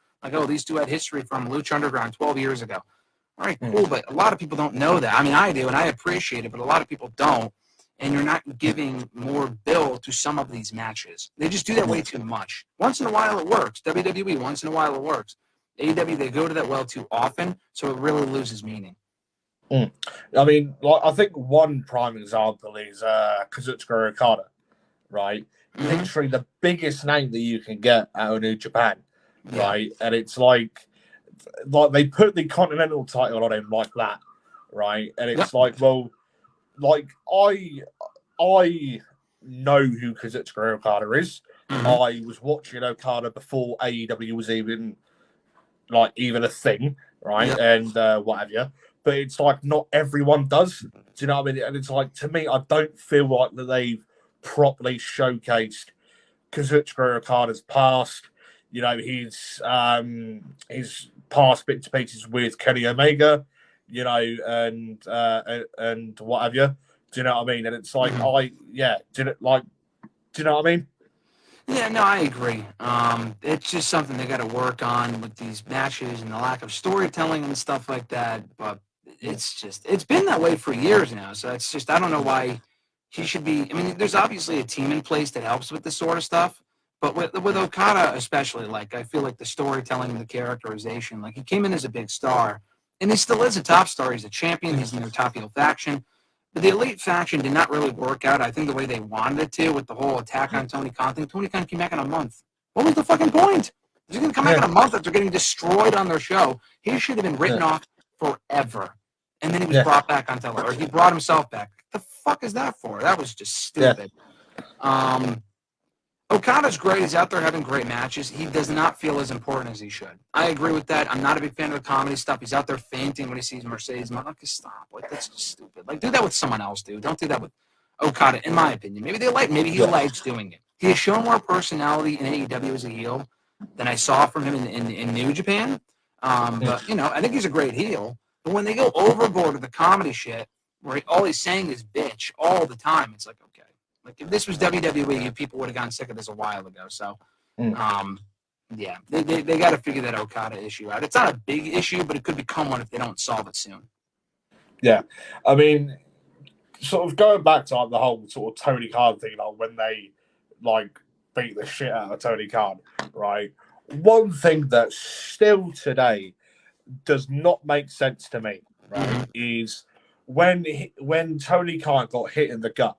these two had history from Lucha Underground 12 years ago. All right, cool, but a lot of people don't know that. I mean, I do, and I appreciate it, but a lot of people don't, and you're not giving more build to some of these matches. They just do that way too much. Once in a while it works. WWE, once in a while it works. AEW, they go to that well too often, so it really loses meaning. I mean, like, I think one prime example is Kazuchika Okada, right? Literally the biggest name that you can get out of New Japan, right? And it's like they put the Continental title on him like that, right? And it's like, well, like I know who Kazuchika Okada is. I was watching Okada before AEW was even a thing, right? And what have you. But it's like not everyone does. Do you know what I mean? And it's like, to me, I don't feel like that they've properly showcased Kazuchika Okada's past. You know, his past bits and pieces with Kenny Omega, you know, and what have you. Do you know what I mean? And it's like, do you know what I mean? Yeah, no, I agree. It's just something they got to work on with these matches and the lack of storytelling and stuff like that. But it's been that way for years now. So it's just, I don't know why he should be. I mean, there's obviously a team in place that helps with this sort of stuff. But with Okada especially, like, I feel like the storytelling and the characterization, like, he came in as a big star, and he still is a top star. He's a champion. He's in their top heel faction. But the Elite faction did not really work out, I think, the way they wanted it to with the whole attack on Tony Khan thing. Tony Khan came back in a month. What was the fucking point? He's going to come back in a month after getting destroyed on their show. He should have been written off forever. And then he was brought back on television, or he brought himself back. What the fuck is that for? That was just stupid. Okada's great. He's out there having great matches. He does not feel as important as he should. I agree with that. I'm not a big fan of the comedy stuff. He's out there fainting when he sees Mercedes. I'm like, stop. Like, that's just stupid. Like, do that with someone else, dude. Don't do that with Okada, in my opinion. Maybe he likes doing it. He has shown more personality in AEW as a heel than I saw from him in New Japan. But, you know, I think he's a great heel. But when they go overboard with the comedy shit, where all he's saying is bitch all the time, it's like, okay. Like, if this was WWE, you people would have gotten sick of this a while ago. So, they got to figure that Okada issue out. It's not a big issue, but it could become one if they don't solve it soon. Yeah. I mean, sort of going back to, like, the whole sort of Tony Khan thing, like, when they, like, beat the shit out of Tony Khan, right? One thing that still today does not make sense to me, right, is when Tony Khan got hit in the gut,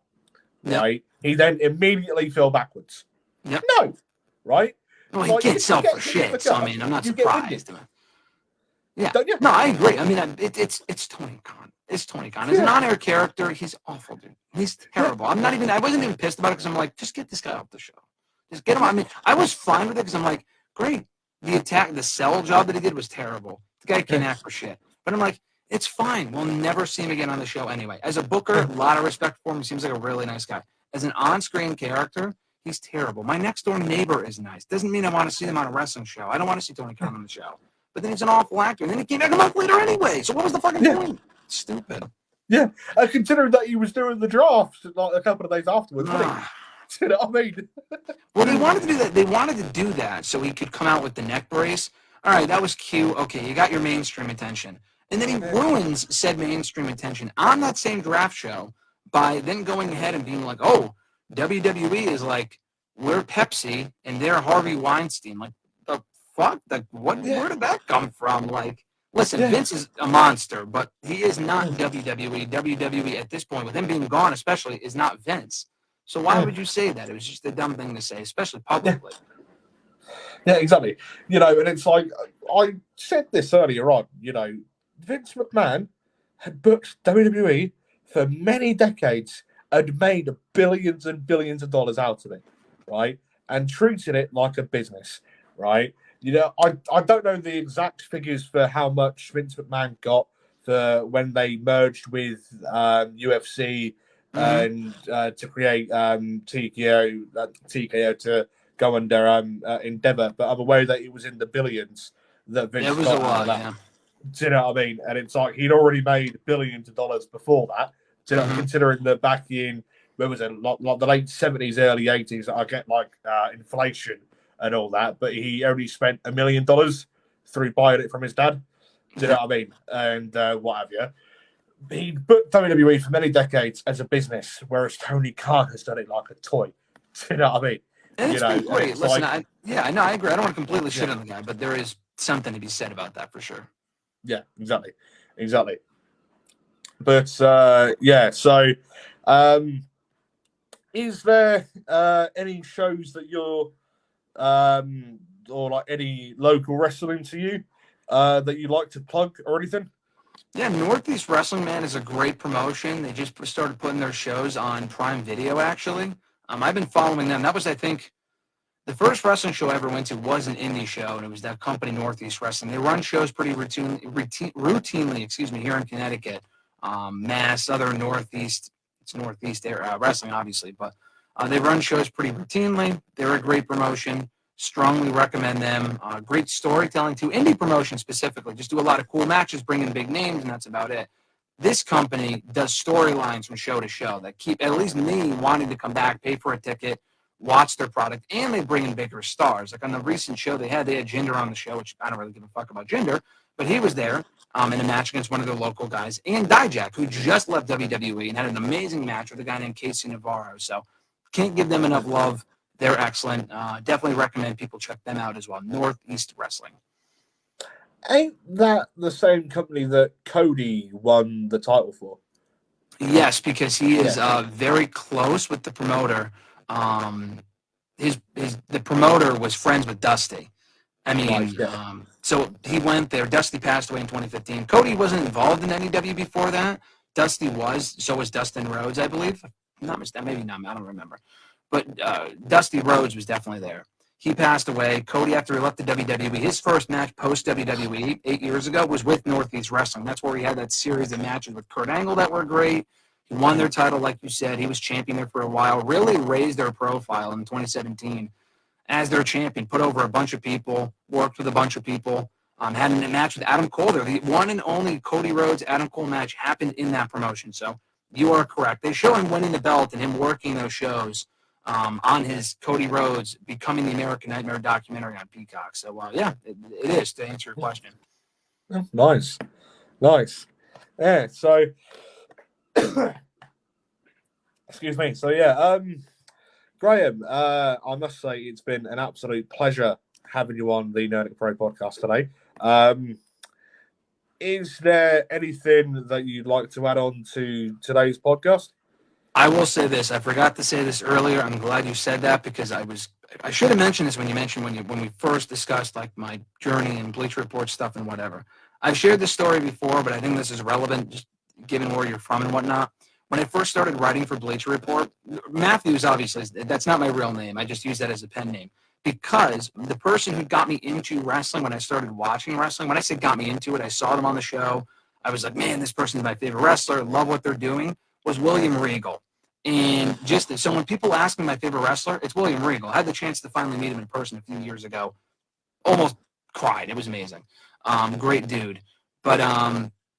right? He then immediately fell backwards. No, right? Well, he gets self for shit, so I mean, I'm not surprised. Yeah, no, I agree. I mean, it's Tony Khan. It's Tony Khan. As an on-air character, he's awful, dude. He's terrible. I wasn't even pissed about it because I'm like, just get this guy off the show. Just get him. I mean, I was fine with it because I'm like, great. The sell job that he did was terrible. The guy can't act for shit. But I'm like, it's fine. We'll never see him again on the show anyway. As a booker, a lot of respect for him. He seems like a really nice guy. As an on-screen character, he's terrible. My next-door neighbor is nice. Doesn't mean I want to see them on a wrestling show. I don't want to see Tony Khan on the show. But then he's an awful actor. And then he came back a month later anyway. So what was the fucking point? Stupid. Yeah. Considering that he was doing the draft like a couple of days afterwards. You know what I mean? Well, they wanted to do that. They wanted to do that so he could come out with the neck brace. All right, that was cute. Okay, you got your mainstream attention. And then he ruins said mainstream attention on that same draft show by then going ahead and being like, oh, WWE is like, we're Pepsi and they're Harvey Weinstein. Like, the fuck? Like, where did that come from? Like, listen, Vince is a monster, but he is not WWE. WWE at this point, with him being gone especially, is not Vince. So why would you say that? It was just a dumb thing to say, especially publicly. Yeah, exactly. You know, and it's like, I said this earlier on, you know, Vince McMahon had booked WWE for many decades and made billions and billions of dollars out of it, right? And treated it like a business, right? You know, I don't know the exact figures for how much Vince McMahon got for when they merged with UFC and to create TKO to go under Endeavor, but I'm aware that it was in the billions that Vince got. It was a lot, yeah. Do you know what I mean? And it's like he'd already made billions of dollars before that. Do you know, considering that back in, where was it, like the late 70s, early 80s, I get like inflation and all that, but he only spent $1 million through buying it from his dad. Do you know what I mean? And what have you. He booked WWE for many decades as a business, whereas Tony Khan has done it like a toy. Do you know what I mean? And it's been great. It's Listen, like, I know, I agree. I don't want to completely shit on the guy, but there is something to be said about that for sure. Yeah, exactly. But so is there any shows that you're or like any local wrestling to you that you like to plug or anything? Yeah, Northeast Wrestling, man, is a great promotion. They just started putting their shows on Prime Video, actually. I've been following them. That was, I think, the first wrestling show I ever went to was an indie show, and it was that company, Northeast Wrestling. They run shows pretty routinely, here in Connecticut, Mass, other Northeast. It's Northeast wrestling, obviously, but they run shows pretty routinely. They're a great promotion. Strongly recommend them. Great storytelling too. Indie promotion specifically. Just do a lot of cool matches, bring in big names, and that's about it. This company does storylines from show to show that keep at least me wanting to come back, pay for a ticket, watch their product, and they bring in bigger stars. Like on the recent show they had Jinder on the show, which I don't really give a fuck about Jinder, but he was there in a match against one of their local guys, and Dijak, who just left WWE and had an amazing match with a guy named Casey Navarro. So can't give them enough love. They're excellent. Definitely recommend people check them out as well. Northeast Wrestling. Ain't that the same company that Cody won the title for? Yes, because he is very close with the promoter. The promoter was friends with Dusty. I mean, so he went there. Dusty passed away in 2015. Cody wasn't involved in NEW before that. Dusty was. So was Dustin Rhodes, I believe. Not maybe not. I don't remember. But Dusty Rhodes was definitely there. He passed away. Cody, after he left the WWE, his first match post-WWE 8 years ago was with Northeast Wrestling. That's where he had that series of matches with Kurt Angle that were great. He won their title, like you said. He was champion there for a while. Really raised their profile in 2017 as their champion. Put over a bunch of people. Worked with a bunch of people. Had a match with Adam Cole there. The one and only Cody Rhodes-Adam Cole match happened in that promotion. So you are correct. They show him winning the belt and him working those shows on his Cody Rhodes Becoming the American Nightmare documentary on Peacock. So, it is, to answer your question. Nice. Yeah, so, excuse me. So, Graham, I must say it's been an absolute pleasure having you on the Nerdic Pro podcast today. Is there anything that you'd like to add on to today's podcast? I will say this. I forgot to say this earlier. I'm glad you said that because I should have mentioned this when we first discussed like my journey and Bleacher Report stuff and whatever. I've shared this story before, but I think this is relevant just given where you're from and whatnot. When I first started writing for Bleacher Report, Mathews, obviously, that's not my real name. I just use that as a pen name because the person who got me into wrestling when I started watching wrestling, when I say got me into it, I saw them on the show. I was like, man, this person is my favorite wrestler. Love what they're doing. Was William Regal. And so when people ask me my favorite wrestler, it's William Regal. I had the chance to finally meet him in person a few years ago. Almost cried. It was amazing. Great dude. But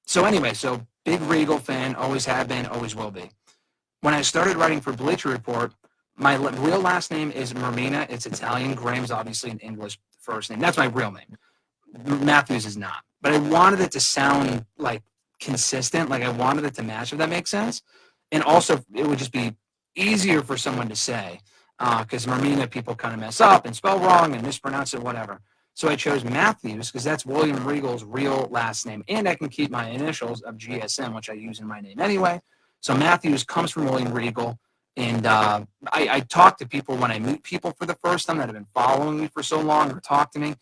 so big Regal fan, always have been, always will be. When I started writing for Bleacher Report, my real last name is Mermina. It's Italian. Graham's obviously an English first name. That's my real name. Mathews is not. But I wanted it to sound like consistent. Like I wanted it to match, if that makes sense. And also, it would just be easier for someone to say because Mermina, people kind of mess up and spell wrong and mispronounce it, whatever. So I chose Mathews because that's William Regal's real last name. And I can keep my initials of GSM, which I use in my name anyway. So Mathews comes from William Regal. And I talk to people when I meet people for the first time that have been following me for so long or talk to me.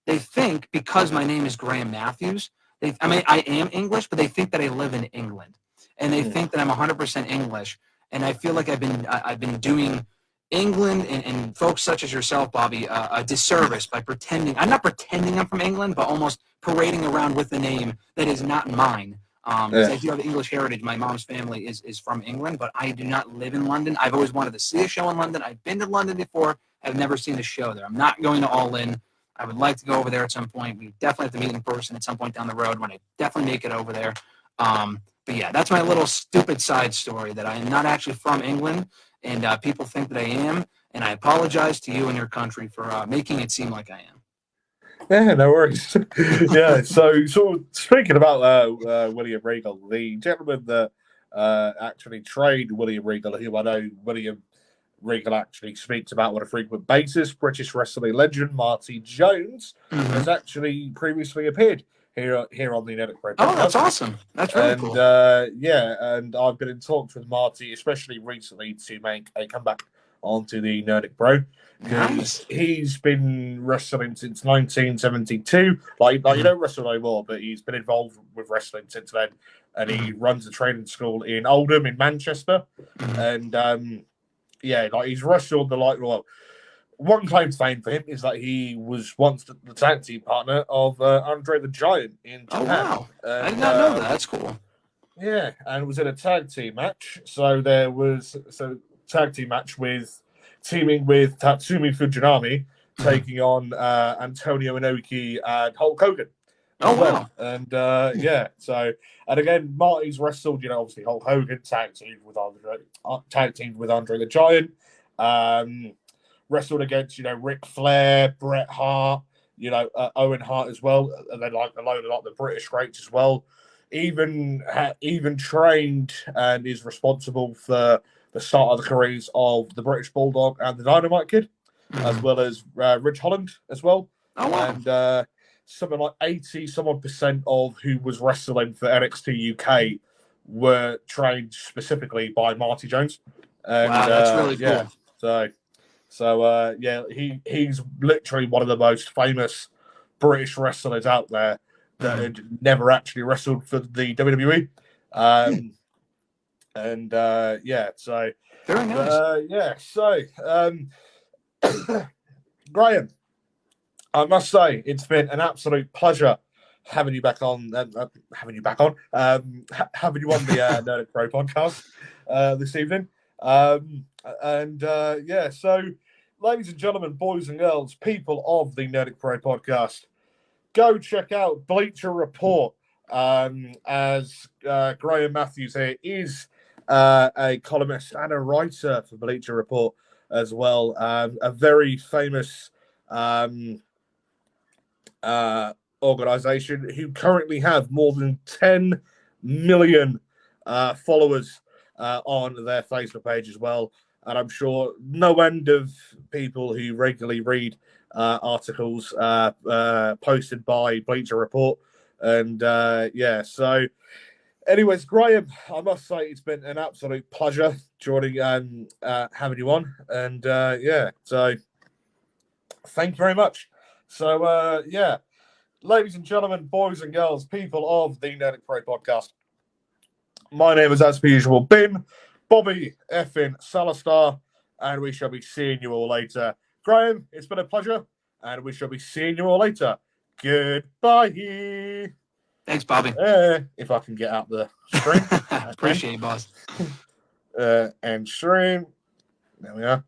They think because my name is Graham Mathews, I am English, but they think that I live in England. And they think that I'm 100% English. And I feel like I've been doing England and folks such as yourself, Bobby, a disservice by pretending. I'm not pretending I'm from England, but almost parading around with a name that is not mine. I do have English heritage. My mom's family is from England, but I do not live in London. I've always wanted to see a show in London. I've been to London before. I've never seen a show there. I'm not going to All In. I would like to go over there at some point. We definitely have to meet in person at some point down the road when I definitely make it over there. But yeah, that's my little stupid side story that I am not actually from England, and people think that I am, and I apologize to you and your country for making it seem like I am. Yeah, no worries. Yeah, so sort of speaking about William Regal, the gentleman that actually trained William Regal, who I know William Regal actually speaks about on a frequent basis, British wrestling legend Marty Jones has actually previously appeared here on the Nerdic Report. Oh, that's awesome. That's really cool. And I've been in talks with Marty, especially recently, to make a comeback onto the Nerdic Pro. Nice. He's been wrestling since 1972. Like you don't wrestle no more, but he's been involved with wrestling since then. And he runs a training school in Oldham in Manchester. And yeah, like he's wrestled one claim to fame for him is that he was once the tag team partner of Andre the Giant in Japan. Oh wow! And, I did not know that. That's cool. Yeah, and it was in a tag team match. So there was tag team match teaming with Tatsumi Fujinami taking on Antonio Inoki and Hulk Hogan. Oh wow! And and again, Marty's wrestled. Obviously Hulk Hogan tag teamed with Andre the Giant. Wrestled against Ric Flair, Bret Hart, Owen Hart as well, and then a load of the British greats as well. Even trained and is responsible for the start of the careers of the British Bulldog and the Dynamite Kid, as well as Ridge Holland as well. Oh wow! And something like 80% of who was wrestling for NXT UK were trained specifically by Marty Jones. And, wow, that's really cool. Yeah, so he's literally one of the most famous British wrestlers out there that had never actually wrestled for the WWE. So very nice. Graham, I must say it's been an absolute pleasure having you back on. Having you on the Nerdic Pro podcast this evening. So, ladies and gentlemen, boys and girls, people of the Nerdic Pro podcast, go check out Bleacher Report. As Graham Mathews here is a columnist and a writer for Bleacher Report as well. A very famous organization who currently have more than 10 million followers on their Facebook page as well. And I'm sure no end of people who regularly read articles posted by Bleacher Report. And so anyways, Graham, I must say it's been an absolute pleasure joining having you on. And so thank you very much. So ladies and gentlemen, boys and girls, people of the Nerdic Pro podcast, my name is, as per usual, Bobby effing Salastar, and we shall be seeing you all later. Graham, it's been a pleasure, and we shall be seeing you all later. Goodbye. Thanks, Bobby. If I can get out the stream. Appreciate it, boss. And stream. There we are.